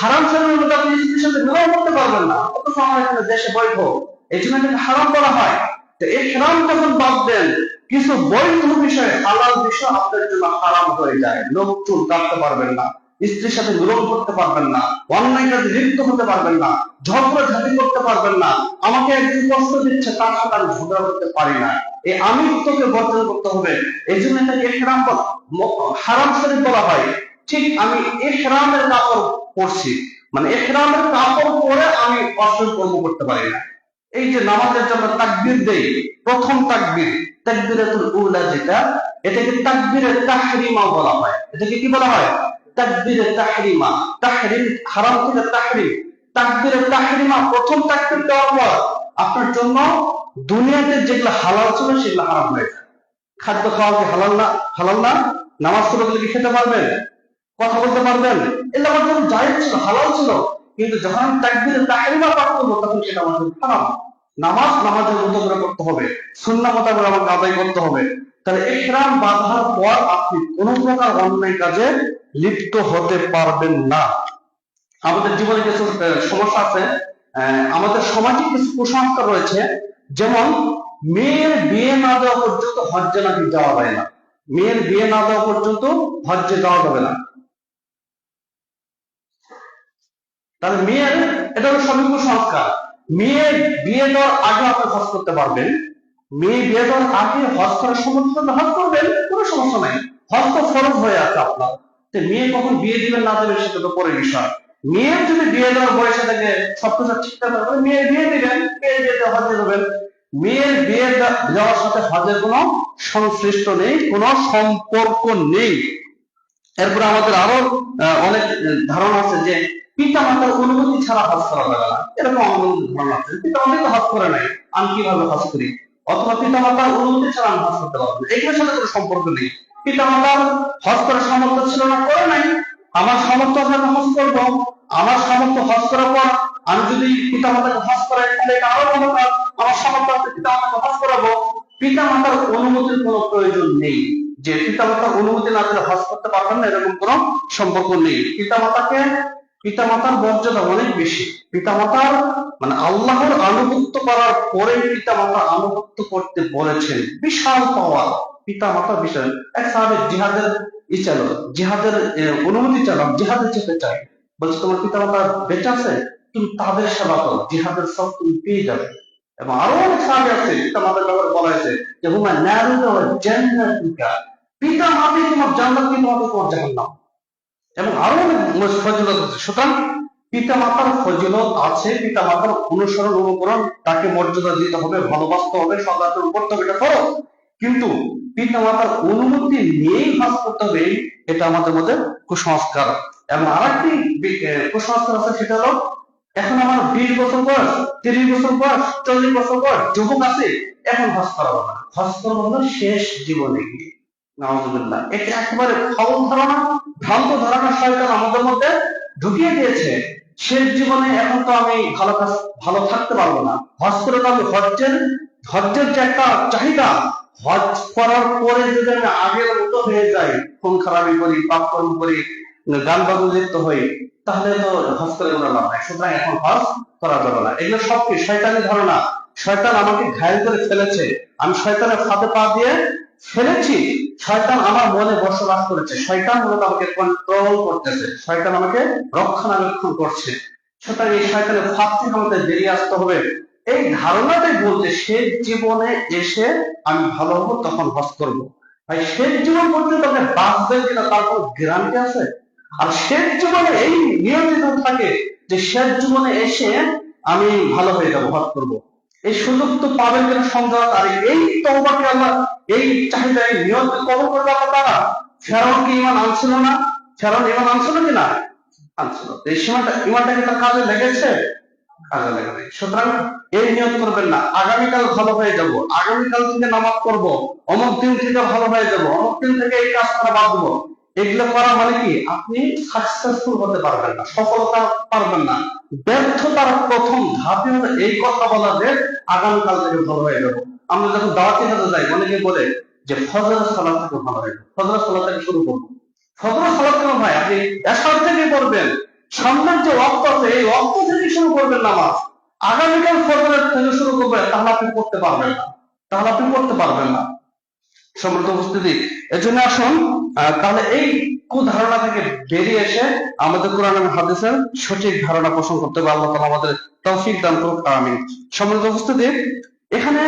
হারাম শরীরের মধ্যে আপনি স্ত্রীর সাথে বিবাহ করতে পারবেন না, অথচ আমার এখানে দেশে বৈধ। এই জন্য এটাকে হারাম করা হয়। তো এই হারাম যখন বাদ দেন, কিছু বৈধ বিষয়, হালাল বিষয় আপনার জন্য হারাম হয়ে যায়। লোক চুল কাটতে পারবেন না, স্ত্রীর সাথে মিলন করতে পারবেন না, অন্যায় কাজে লিপ্ত হতে পারবেন না, ঝগড়া ঝাঁটি করতে পারবেন না। আমাকে একজন কষ্ট দিচ্ছে, তার সাথে আমি ঝগড়া করতে পারি না। এই আমিত্বকে বর্জন করতে হবে। এই জন্য এটাকে ইহরাম, হারাম শরীফ বলা হয়। ঠিক আমি ইহরামের কাপড় পরছি, মানে ইহরামের কাপড় পরে আমি অশ্লীল কর্ম করতে পারি না। এই যে নামাজের জন্য তাকবীর দেই, প্রথম তাকবীর, তাকবীরাতুল উলা যেটা, এটাকে তাকবীরে তাহরিমা বলা হয়। এটাকে কি বলা হয়? তাকবীরে তাহরিমা। তাহরিম, হারাম থেকে তাহরিম। তাকবীরে তাহরিমা, প্রথম তাকবীর দেওয়ার পর আপনার জন্য দুনিয়াতে যেগুলো হালাল ছিল সেগুলো হারাম হয়ে যায়। খাদ্য খাওয়া কি হালাল না? হালাল না? নামাজ পড়লে কি খেতে পারবেন? কথা বলতে পারবেন? এগুলো আমার জন্য জায়েজ ছিল, হালাল ছিল। কিন্তু যখন তাকবীরে তাহরিমা পাঠ করবো তখন সেটা আমার জন্য হারাম। নামাজ নামাজের মতো করে করতে হবে, সুন্নাহ মোতাবেক আমাকে আদায় করতে হবে। তাহলে ইহরাম বাঁধার পর আপনি কোন প্রকার অন্যায় কাজে লিপ্ত হতে পারবেন না। আমাদের জীবনে কিছু সমস্যা আছে, আমাদের সমাজে কিছু কুসংস্কার রয়েছে। যেমন মেয়ের বিয়ে না দেওয়া পর্যন্ত হজ্জে নাকি যাওয়া যায় না, মেয়ের বিয়ে না দেওয়া পর্যন্ত হজ্জে যাওয়া যাবে না। তাহলে মেয়ের, এটা হলো সবই কুসংস্কার। মেয়ের বিয়ে দেওয়ার আগে আপনি হজ করতে পারবেন, মেয়ে বিয়ে দেওয়ার আগে হজ করার সমর্থ হজ করবেন, কোনো সমস্যা নাই। হজ তো ফরজ হয়ে আছে আপনার। মেয়ে কখন বিয়ে দিবেন না দেবেন সেটা তো পরে বিষয়। মেয়ের যদি বিয়ে দেওয়ার বয়সে থাকে, সবকিছু ঠিকঠাক থাকবে, মেয়ের বিয়ে দিবেন, মেয়ের বিয়েতে হজে দেবেন। মেয়ের বিয়ে দেওয়ার সাথে হজের কোনো সংশ্লিষ্ট নেই, কোনো সম্পর্ক নেই। এরপরে আমাদের আরো অনেক ধারণা আছে যে পিতা মাতার অনুমতি ছাড়া হজ করা যাবে না, এরকম আমাদের ধারণা আছে। পিতা মাতা তো হজ করে নাই, আমি কিভাবে হজ করি? অথবা পিতা মাতার অনুমতি ছাড়া আমি হজ করতে পারবো না, এগুলোর সাথে কোনো সম্পর্ক নেই। পিতা মাতার হজ করার সামর্থ্য ছিল না, করে নাই, আমার সামর্থ্য আছে আমি হজ করবো। আমার সামর্থ্য হজ করার পর আমি যদি পিতা মাতাকে হজ করাই তাহলে এটা আরো ভালো কাজ। আমার সামর্থ্য আছে পিতা মাতাকে হজ করাবো। পিতা মাতার অনুমতির কোনো প্রয়োজন নেই, যে পিতা মাতার অনুমতি না দিলে হজ করতে পারবেন না, এরকম কোনো সম্পর্ক নেই। পিতা মাতার মর্যাদা অনেক বেশি। পিতা মাতার মানে আল্লাহর আনুগত্য করার পরে পিতা মাতার আনুগত্য করতে বলেছেন, বিশাল পাওয়ার পিতা মাতার বিষয়। এক সাহাবী জিহাদের জিহাদের অনুমতি চালাম, জিহাদে যেতে চাই, বলছে তোমার পিতা মাতা বেঁচে আছে, তুমি তাদের সেবা করো, জিহাদের সব তুমি পেয়ে যাবে। এবং আরো অনেক সাহাবী আছে পিতা মাতার ব্যাপারে বলা হয়েছে যে হুমা নারুকা ওয়া জান্নাতুকা, পিতা মাতাই তোমার জান্নাত, পিতা মাতাই তোমার জাহান্নাম। এবং আরো অনেক ফজিলত আছে। সুতরাং পিতা মাতার ফজিলত আছে, পিতা মাতার অনুসরণ অনুকরণ, তাকে মর্যাদা দিতে হবে, ভালোবাসতে হবে, সদাচরণ করতে হবে, এটা ফরজ। কিন্তু পিতা মাতার অনুমতি নিয়েই হজ করতে হবে, এটা আমাদের মধ্যে কুসংস্কার। এবং আরেকটি কুসংস্কার আছে, সেটা হলো এখন আমার 20 বছর বয়স, 30 বছর বয়স, 40 বছর বয়স, যুবক আছে, এখন হজ করা হবে না। হজ করবো হলো শেষ জীবনে গিয়ে। নাউযুবিল্লাহ, এটা একেবারে ফাউল ধারণা, ভ্রান্ত ধারণা শয়তান আমাদের মধ্যে ঢুকিয়ে দিয়েছে। শেষ জীবনে এখন তো আমি ভালো থাকতে পারবো না, হজ করে তো আমি হজ্জের যে একটা চাহিদা, হজ করার পরে যদি আমি আগের মতো হয়ে যাই, খুন খারাপি করি, পাপ কর্ম করি, গান বাজনা লিপ্ত হই, তাহলে তো হজ করে কোনো লাভ নাই। সুতরাং এখন হজ করা যাবে না। এগুলো সব কি শয়তানি ধারণা। শয়তান আমাকে ঘায়েল করে ফেলেছে, আমি শয়তানের ফাঁদে পা দিয়ে ফেলেছি, শয়তান আমার মনে বসবাস করেছে, শয়তান মূলত আমাকে কন্ট্রোল করতেছে, শয়তান আমাকে রক্ষণাবেক্ষণ করছে। সুতরাং এই শয়তানের ফাঁদ থেকে আমাদের বেরিয়ে আসতে হবে। এই ধারণাটাই বলতে শেষ জীবনে এসে আমি ভালো হবো তখন হজ করবো। ভাই শেষ জীবন পর্যন্ত আপনি বাঁচবেন কিনা তার কোনো গ্যারান্টি আছে? আর শেষ জীবনে এই নিয়মিত থাকে যে শেষ জীবনে এসে আমি ভালো হয়ে যাবো, হজ করবো, এই সুযোগ তো পাবেন কিনা সন্দেহ। আর এই তওবাকে আল্লাহ, এই চাহিদা, এই নিয়মকে কবুল করবে আল্লাহ তাআলা। ফেরাউন কি ঈমান আনছিল না? ফেরাউন ঈমান আনছিল কিনা? আনছিল। এই ঈমানটা কি তার কাজে লেগেছে? কাজে লাগে নাই। সুতরাং এই নিয়ত করবেন না আগামীকাল ভালো হয়ে যাব, আগামীকাল থেকে নামাজ পড়বো, অমুক দিন থেকে ভালো হয়ে যাব, অমুক দিন থেকে এই কাজ করা বাদ দেবো। এগুলো করা মানে কি আপনি সাকসেসফুল হতে পারবেন না, সফলতা পারবেন না। ব্যর্থতার প্রথম ধাপই হলো এই কথা বলা যে আগামীকাল থেকে ভালো হয়ে যাবো। আমরা যখন দাওয়াতি কাজে যাই, অনেকে বলে যে ফজরের সালাত থেকে ভালো হয়ে যাবো, ফজরের সালাত থেকে শুরু করবো। ফজরের সালাত কেন ভাই? আপনি এশার থেকে করবেন, সামনের যে ওয়াক্ত আছে এই ওয়াক্ত থেকে শুরু করবেন নামাজ। আগামীকাল ফজরের থেকে শুরু করবেন, তাহলে আপনি পড়তে পারবেন না, তাহলে আপনি পড়তে পারবেন না। সম্মানিত উপস্থিতি, এর জন্য আসুন তাহলে এই কুধারণা থেকে বেরিয়ে এসে আমাদের কোরআন এবং হাদিসের সঠিক ধারণা পোষণ করতে হবে। আল্লাহ তাআলা আমাদের তৌফিক দান করুক, আমিন। সম্মানিত উপস্থিতি, এখানে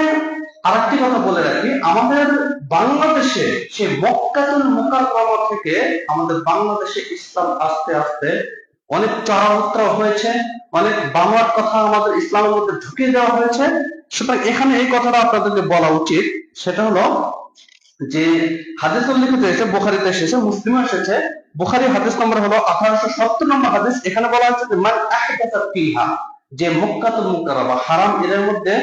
আরেকটি কথা বলে রাখি, আমাদের বাংলাদেশে সে মক্কাতুল মুকাররমা থেকে আমাদের বাংলাদেশে ইসলাম আস্তে আস্তে অনেক চড়াউতরা হয়েছে, অনেক বানোয়াট কথা আমাদের ইসলামের মধ্যে ঢুকিয়ে দেওয়া হয়েছে। সুতরাং এখানে এই কথাটা আপনাদেরকে বলা উচিত, সেটা হলো যে হাদিস উল্লেখিত হয়েছে, বুখারীতে এসেছে, মুসলিমে এসেছে। বুখারী হাদিস নম্বর হলো 1870 নম্বর হাদিস। এখানে বলা হচ্ছে যে মান আহদাসা ফিহা, যে মক্কাতুল মুকাররমা হারাম এর মধ্যে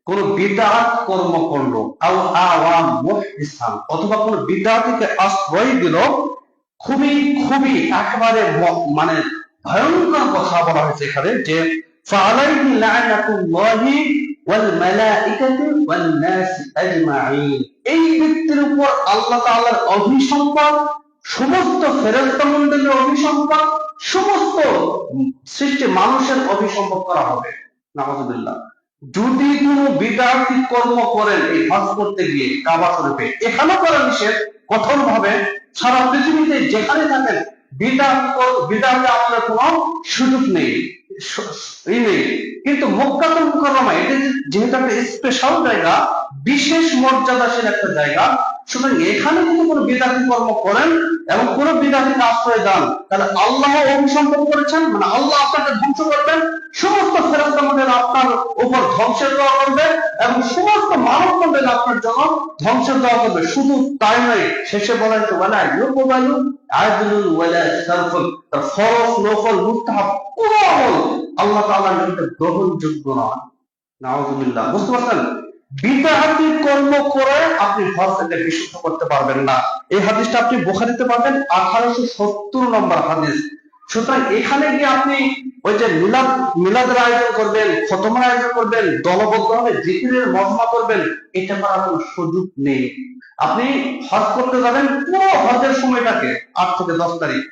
কোন বিদআত কর্ম করলো, আও আওয়াম মুহদিসান, অথবা কোন বিদআতকে আশ্রয় দিল, খুবই খুবই একেবারে মানে ভয়ঙ্কর কথা বলা হয়েছে এখানে যে ফালাইহি লানাতুল্লাহি ওয়াল মালাইকাতি ওয়ান নাস আজমাইন, এই ব্যক্তির উপর আল্লাহ তাআলার অভিসম্পাদ, সমস্ত ফেরেশতা মণ্ডলীর অভিসম্পাদ, সমস্ত সৃষ্টি মানুষের অভিসম্পাদ করা হবে। নাউযুবিল্লাহ। যদি কোনো বিদআতি কর্ম করেন এই হজ করতে গিয়ে কাবা শরীফে, এখানেও করা নিষেধ কঠোর ভাবে, সারা পৃথিবীতে যেখানে থাকেন বিদআতে আপনার কোনো সুযোগ নেই, কিন্তু মক্কাতুল মুকাররমা এটা যেহেতু একটা স্পেশাল জায়গা, বিশেষ মর্যাদাশীল একটা জায়গা, সুতরাং এখানে যদি কোনো বিদআতি কর্ম করেন এবং কোনো বিদআতিকে আশ্রয় দেন, তাহলে আল্লাহ অভিসম্পাদ করেছেন, মানে আল্লাহ আপনাকে ধ্বংস করবেন, সমস্ত ফেরেশতা মণ্ডলী আপনার উপর ধ্বংসের দোয়া করবে এবং সমস্ত মানব মণ্ডলী আপনার জন্য ধ্বংসের দোয়া করবে। শুধু তাই নয়, শেষে বলা হয়েছে ওয়ালা ইউকবালু আদলুন ওয়ালা সারফুন, তার ফরজ, নফল, মুস্তাহাব কোন আমল আল্লাহ তাআলার নিকটে গ্রহণযোগ্য নয়। নাউযুবিল্লাহ। বুঝতে পারছেন? বিদআতি কর্ম করে আপনি হজ থেকে বিশুদ্ধ করতে পারবেন না। এই হাদিসটা আপনি বুখারীতে পাবেন, 1870 নম্বর হাদিস। সুতরাং এখানে গিয়ে আপনি ওই যে মিলাদের আয়োজন করবেন, খতমের আয়োজন করবেন, দলবদ্ধভাবে জিকিরের মজমা করবেন, এটা করার কোনো সুযোগ নেই। আপনি হজ করতে যাবেন, পুরো হজের সময়টাকে 8 থেকে 10 তারিখ,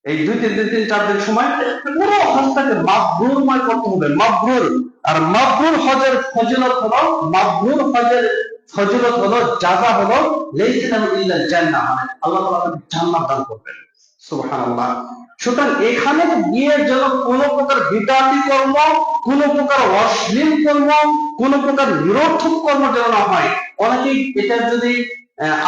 এই 2-3 দিন সময়, পুরো হজটাকে মাবরুরময় করতে হবে, মাবরুর। আর মাবরুর হজের ফজিলত হলো, মাবরুর হজের ফজিলত হলো, জাযা হলো লাইসা লাহু ইল্লা জান্নাহ, মানে আল্লাহ তাআলা আপনাকে জান্নাত দান করবেন। সুবহানাল্লাহ। সুতরাং এখানে গিয়ে যেন কোন প্রকার বিদাতি কর্ম, কোন প্রকার অশ্লীল কর্ম, কোন প্রকার নিরর্থক কর্ম যেন না হয়। অনেকেই এটা যদি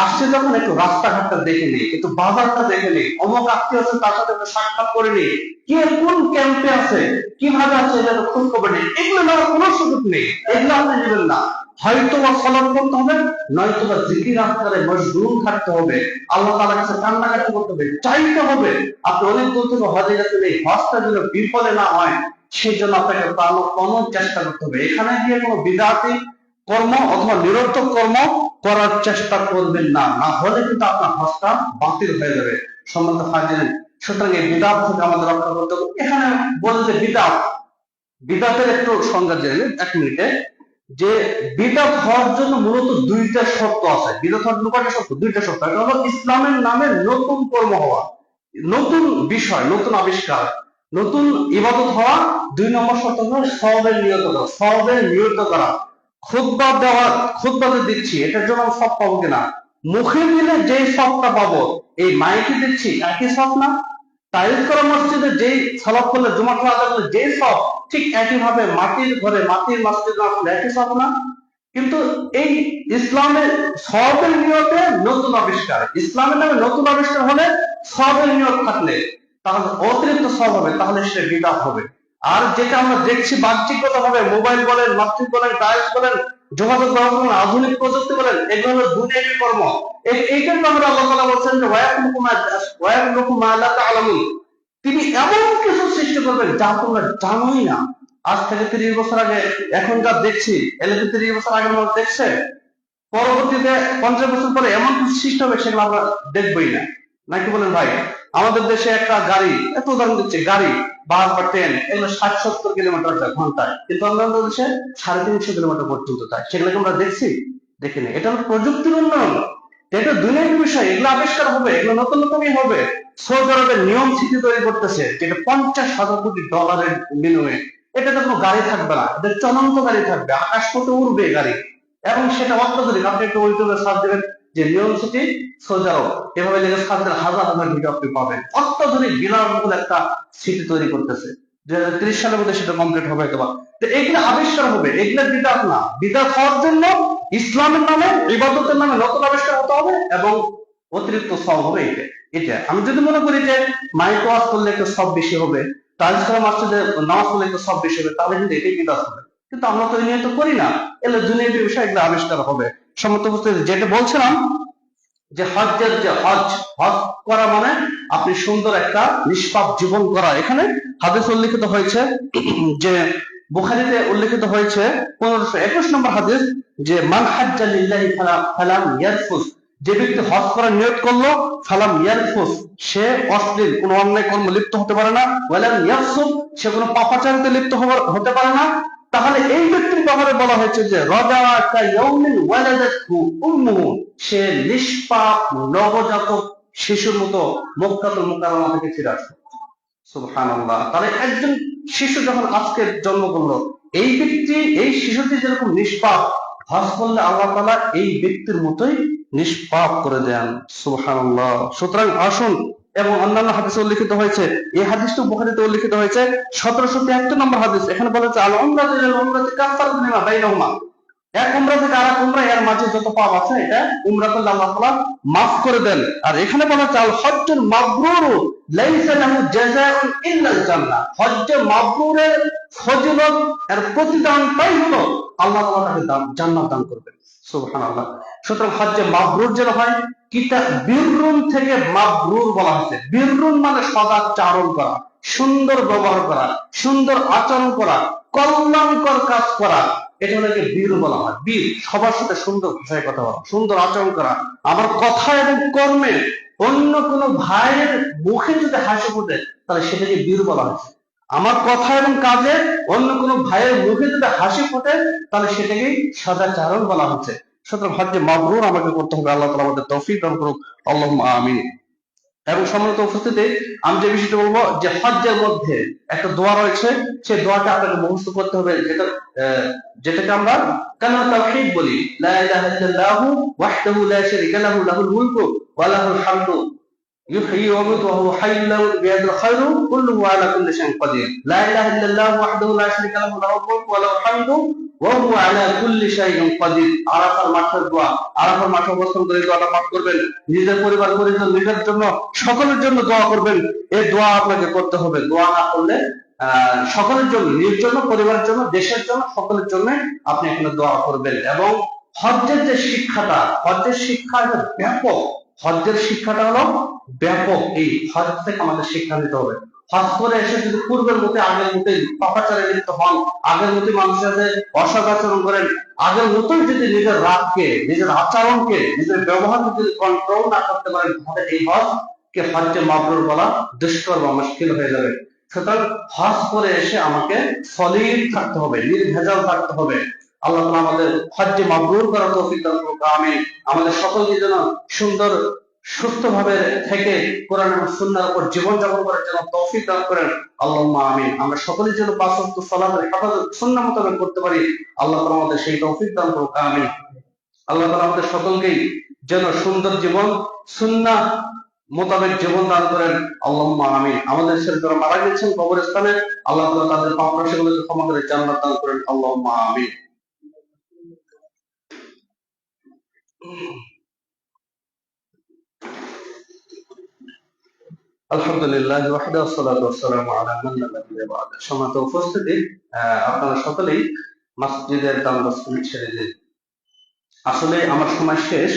আসছে যখন একটু রাস্তাঘাটটা দেখে নেই, একটু বাজারটা দেখে নেই, অমুক আত্মীয় আছে তার সাথে একটু সাক্ষাৎ করে নেই, কে কোন ক্যাম্পে আছে, কিভাবে আছে, এটা খোঁজ খবর নেই, এগুলো নেওয়ার কোনো সুযোগ নেই। এগুলো আপনি নেবেন না। হয়তো বা ফলন করতে হবে, নয়তো বা জিকির আজকারে মশগুল থাকতে হবে, আল্লাহ তাআলার কাছে কান্নাকাটি করতে হবে, চাইতে হবে। আপনি অনেক দূর থেকে হজে যাচ্ছেন, এই হজটা যেন বিফলে না হয় সেই জন্য আপনাকে প্রাণপণ চেষ্টা করতে হবে। এখানে গিয়ে কোনো বিদআতি কর্ম অথবা নিরর্থক কর্ম করার চেষ্টা করবেন না, না হলে কিন্তু আপনার হজটা বাতিল হয়ে যাবে। সম্মানিত হাজিরিন, সুতরাং এই বিদআত থেকে আমাদের রক্ষা করতে হবে। এখানে বলে যে বিদআতের একটু সংজ্ঞা জেনে এক মিনিটে, যে বিদআত হওয়ার জন্য মূলত দুইটা শর্ত আছে। বিদআত হওয়ার জন্য কয়টা শর্ত? দুইটা শর্ত। একটা হলো ইসলামের নামে নতুন কর্ম হওয়া, নতুন বিষয়, নতুন আবিষ্কার, নতুন ইবাদত হওয়া। দুই নম্বর শর্ত হলো সওয়াবের নিয়ত করা, সওয়াবের নিয়ত করা। খুতবা দেওয়া, খুতবা যে দিচ্ছি এটার জন্য আমি সব পাবো কিনা, মুখে দিলে যে সবটা পাবো, এই মাইকে দিচ্ছি একই সব না? তাইজ করা মসজিদে যেই সালাত করলে, জুমা আদায় করলে যে সব, ঠিক একইভাবে মাটির ঘরে, মাটির মসজিদে আসলে একই সব না? কিন্তু এই ইসলামের সওয়াবের নিয়তে নতুন আবিষ্কার, ইসলামের নামে নতুন আবিষ্কার হলে সওয়াবের নিয়ত থাকলে তাহলে অতিরিক্ত সওয়াব হবে, তাহলে সেটা বিদআত হবে। আর যেটা আমরা দেখছি বাহ্যিকগত ভাবে, মোবাইল বলেন, মসজিদ বলেন, টাইলস বলেন, যোগাযোগ ব্যবস্থা বলেন, আধুনিক প্রযুক্তি বলেন, এগুলো হলো দুনিয়াবী কর্ম। এই জন্য আমরা আল্লাহ তাআলা বলছেন যে ওয়ায়াখলুকু মা লা তা'লামুন, তিনি এমন কিছু সৃষ্টি করবেন যা তোমরা জানোই না। আজ থেকে 30 বছর আগে এখন যা দেখছি, এলে 30 বছর আগে মানুষ দেখছে, পরবর্তীতে 50 বছর পরে এমন কিছু সৃষ্টি হবে সেগুলো আমরা দেখবই না। নাকি বলেন ভাই? আমাদের দেশে একটা গাড়ি, এত উদাহরণ দিচ্ছে, গাড়ি, বাস বা ট্রেন, এগুলো 60-70 কিলোমিটার যায় ঘন্টায়, কিন্তু আমাদের দেশে 350 কিলোমিটার পর্যন্ত যায়। সেগুলোকে আমরা দেখছি? দেখিনি। এটা হলো প্রযুক্তির উন্নয়ন, এটা দুনিয়ার বিষয়। এগুলো আবিষ্কার হবে, এগুলো নতুন নতুনই হবে। সৌদি আরবের নিয়ম নীতি তৈরি করতেছে, যেটা $50,000 বিনিময়ে। এটাতে কোনো গাড়ি থাকবে না, এটা চলন্ত গাড়ি থাকবে, আকাশ পথে উড়বে গাড়ি, এবং সেটা অত্যাধুনিক। আপনি একটু ইউটিউবে সার্চ দেবেন যে নিয়ম সিটি সৌদি আরব, এভাবে লেগে সার্চ দিলে হাজার হাজার ভিডিও আপনি পাবেন। অত্যাধুনিক বিলাসবহুল একটা সিটি তৈরি করতেছে, 2030 সালের মধ্যে সেটা কমপ্লিট হবে হয়তো বা। তো এগুলো আবিষ্কার হবে, এগুলো বিদআত না। বিদআত হওয়ার জন্য ইসলামের নামে, ইবাদতের নামে নতুন আবিষ্কার হতে হবে এবং অতিরিক্ত সওয়াব হবে। এটা আমি যদি মনে করি যে মাইক ওয়াজ করলে একটু সব বেশি হবে, টাইলস করা মসজিদে নামাজ পড়লে একটু সব বেশি হবে, তাহলে কিন্তু এটাই বিদআত হবে। কিন্তু আমরা তো এই নিয়ে তো করি না, এলে দুনিয়াবী বিষয় এগুলো আবিষ্কার হবে। সম্মত উপস্থিতি, যেটা বলছিলাম যে হজ্জের যে হজ, হজ করা মানে আপনি সুন্দর একটা নিষ্পাপ জীবন করা। এখানে হাদিস উল্লেখিত হয়েছে যে বুখারীতে উল্লেখিত হয়েছে 1521 নম্বর হাদিস, যে মান হাজ্জা লিল্লাহি ফালাম ইয়ারফুস, যে ব্যক্তি হজ করার নিয়ত করলো, ফালাম ইয়ারফুস, সে অশ্লীল কোন অন্যায় কর্ম লিপ্ত হতে পারে না, ওয়ালাম ইয়াফসুক, সে কোনো পাপাচারিতে লিপ্ত হতে পারে না। তাহলে এই ব্যক্তির ব্যাপারে বলা হয়েছে যে রাজা ইয়াউমিন ওয়ালাদাতহু উম্মুহু, সে নিষ্পাপ নবজাতক শিশুর মতো মক্কাতুল মুকাররমা থেকে ফিরে আসবে। সুবহানাল্লাহ। তাহলে একজন শিশু যখন আজকে জন্ম করলো, এই ব্যক্তি, এই শিশুটি যেরকম নিষ্পাপ, হজ করলে আল্লাহ তাআলা এই ব্যক্তির মতোই নিষ্পাপ করে দেন। সুবহানাল্লাহ। সুতরাং আসুন, এবং অন্যান্য হাদিসে উল্লেখিত হয়েছে, এই হাদিসটা বুখারীতে উল্লেখিত হয়েছে 1773 নম্বর হাদিস। এখানে বলা হচ্ছে আল উমরাতু ইলাল উমরাতি কাফারাতুন লিমা বাইনাহুমা, এক উমরা থেকে আরেক উমরা, এর মাঝে যত পাপ আছে এটা উমরা করলে আল্লাহ তাআলা মাফ করে দেন। আর এখানে বলা হচ্ছে আল হজ্জুল মাবরুরু লাইসা লাহু জাযাউন ইল্লাল জান্নাহ, হজ্জে মাবরুরের ফজিলত, এর প্রতিদানটাই হলো আল্লাহ তাআলা তাকে জান্নাত দান করবেন। সুবহানাল্লাহ। সুতরাং হজ্জে মাবরুর যেন হয়, কিতা বিররুন থেকে মাবরুর বলা হয়েছে। বিররুন মানে সদাচরণ করা, সুন্দর ব্যবহার করা, সুন্দর আচরণ করা, কল্যাণকর কাজ করা, এটা হলো বীর বলা হয়। বীর সবার সাথে সুন্দর ভাষায় কথা বলা, সুন্দর আচরণ করা। আমার কথা এবং কর্মে অন্য কোনো ভাইয়ের মুখে যদি হাসি ফোটে, তাহলে সেটাকে বীর বলা হয়েছে। আমার কথা এবং কাজে অন্য কোনো ভাইয়ের মুখে যদি হাসি ফোটে, তাহলে সেটাকে সদাচরণ বলা হচ্ছে। সুতরাং হজ্জে মাবরুর আমাকে করতে হবে। আল্লাহ তাআলা আমাদের তৌফিক দান করুক, আল্লাহুম্মা আমিন। এবং সম্মানিত উপস্থিতি, আমি যে বিষয়টা বলবো, যে হজ্জের মধ্যে একটা দোয়া রয়েছে, সেই দোয়াটা আপনাকে মুখস্থ করতে হবে, যেটাকে আমরা কালিমাত তাওহীদ বলি, লা ইলাহা ইল্লাল্লাহু ওয়াহদাহু লা শারীকা লাহু লাহুল মুলকু ওয়া লাহুল হামদু يحيي ويميت وهو حي لا يموت بيده الخير كله على كل شيء قدير لا اله الا الله وحده لا شريك له له الملك وله الحمد وهو على كل شيء قدير আরাফার মাঠের দোয়া আরাফার মাঠে অবস্থান করে দোয়াটা পাঠ করবেন নিজের পরিবার পরিজন নিজের জন্য সকলের জন্য দোয়া করবেন এই দোয়া আপনাকে করতে হবে দোয়া না করলে সকলের জন্য নিজের জন্য পরিবারের জন্য দেশের জন্য সকলের জন্য আপনি এখানে দোয়া করবেন এবং হজ্জের যে শিক্ষাটা হজ্জের শিক্ষা ব্যাপক হজ্জের শিক্ষাটা হলো ব্যাপক এই হজ থেকে আমাদের শিক্ষা নিতে হবে হজ করে এসে যদি পূর্বের মতো আগের মতো পাপাচারে লিপ্ত হন আগের মতো মানুষের সাথে অসদাচরণ করেন আগের মতোই যদি নিজের রাগকে নিজের আচরণকে নিজের ব্যবহারকে যদি কন্ট্রোল না করতে পারেন তাহলে এই হজকে হজ্জে মাবরুর বলা দুষ্কর বা মুশকিল হয়ে যাবে সুতরাং হজ করে এসে আমাকে সলিড থাকতে হবে নির্ভেজাল থাকতে হবে আল্লাহ তাআলা আমাদের হজ্জে মাবরুর করার তৌফিক দান করুন আমিন আমাদের সকলকে যেন সুন্দর সুস্থভাবে থেকে কোরআন এবং সুন্নাহর উপর জীবন যাপন করার জন্য তৌফিক দান করেন আল্লাহুম্মা আমিন আমরা সকলেই যেন পাঁচ ওয়াক্ত সালাতের হেফাজত সুন্নাহ মোতাবেক করতে পারি আল্লাহ তাআলা আমাদের সেই তৌফিক দান করুন আমিন আল্লাহ তাআলা আমাদের সকলকেই যেন সুন্দর জীবন সুন্নাহ মোতাবেক জীবন দান করেন আল্লাহুম্মা আমিন আমাদের ছেলে যারা মারা গেছেন কবরস্থানে আল্লাহ তাআলা তাদের পাপ রাশিগুলোকে ক্ষমা করে জান্নাত দান করেন আল্লাহুম্মা আমিন আলহামদুলিল্লাহ ওয়াহদা ওয়াসসালাতু ওয়াসসালামু আলা মান লা নাবিয়্যা বা'দা সম্মানিত উপস্থিতি আপনারা সকলেই মসজিদের দান-দস্তরখানা ছেড়ে দিন আসলে আমার সময় শেষ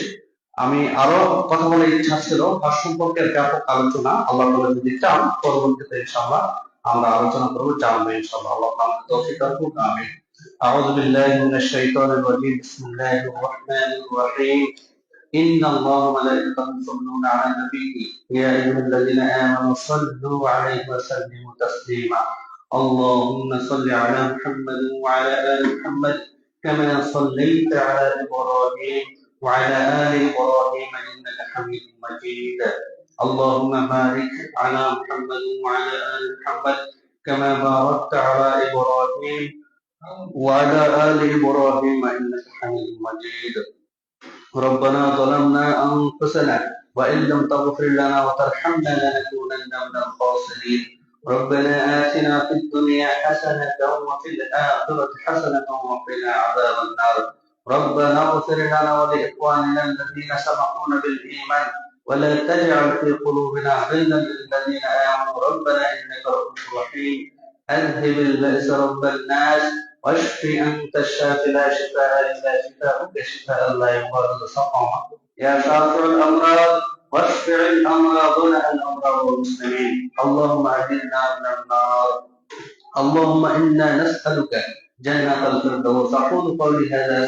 আমি আরো কথা বলার ইচ্ছা ছিল হজ সম্পর্কে ব্যাপক আলোচনা আল্লাহ তাআলা যদি চান পরবর্তীতে ইনশাআল্লাহ আমরা আলোচনা করব জানবো ইনশাআল্লাহ আল্লাহ আমাদের তৌফিক দান করুন আমিন আউযু বিল্লাহি মিনাশ শাইতানির রাজীম বিসমিল্লাহির রাহমানির রাহিম إن الله وملائكته يصلون على النبي يا أيها الذين آمنوا صلوا عليه وسلموا تسليما اللهم صل على محمد وعلى آل محمد كما صليت على إبراهيم وعلى آل إبراهيم إنك حميد مجيد اللهم بارك على محمد وعلى آل محمد كما باركت على إبراهيم وعلى آل إبراهيم إنك حميد مجيد ربنا ظلمنا أنفسنا وإن لم تغفر لنا وترحمنا لنكونن من الخاسرين ربنا آتنا في الدنيا حسنة وفي الآخرة حسنة وقنا عذاب النار ربنا اغفر لنا ولإخواننا الذين سبقونا بالإيمان ولا تجعل في قلوبنا غلا للذين آمنوا ربنا إنك رؤوف رحيم أذهب البأس رب الناس واشف أنت الشافي لا شفاء إلا شفاءك شفاء لا يغادر سقما يا شافي الأمراض واشفع الأمراض الأمراض والمسلمين اللهم أجرنا من النار اللهم إنا نسألك جنة الفردوس أقول قولي هذا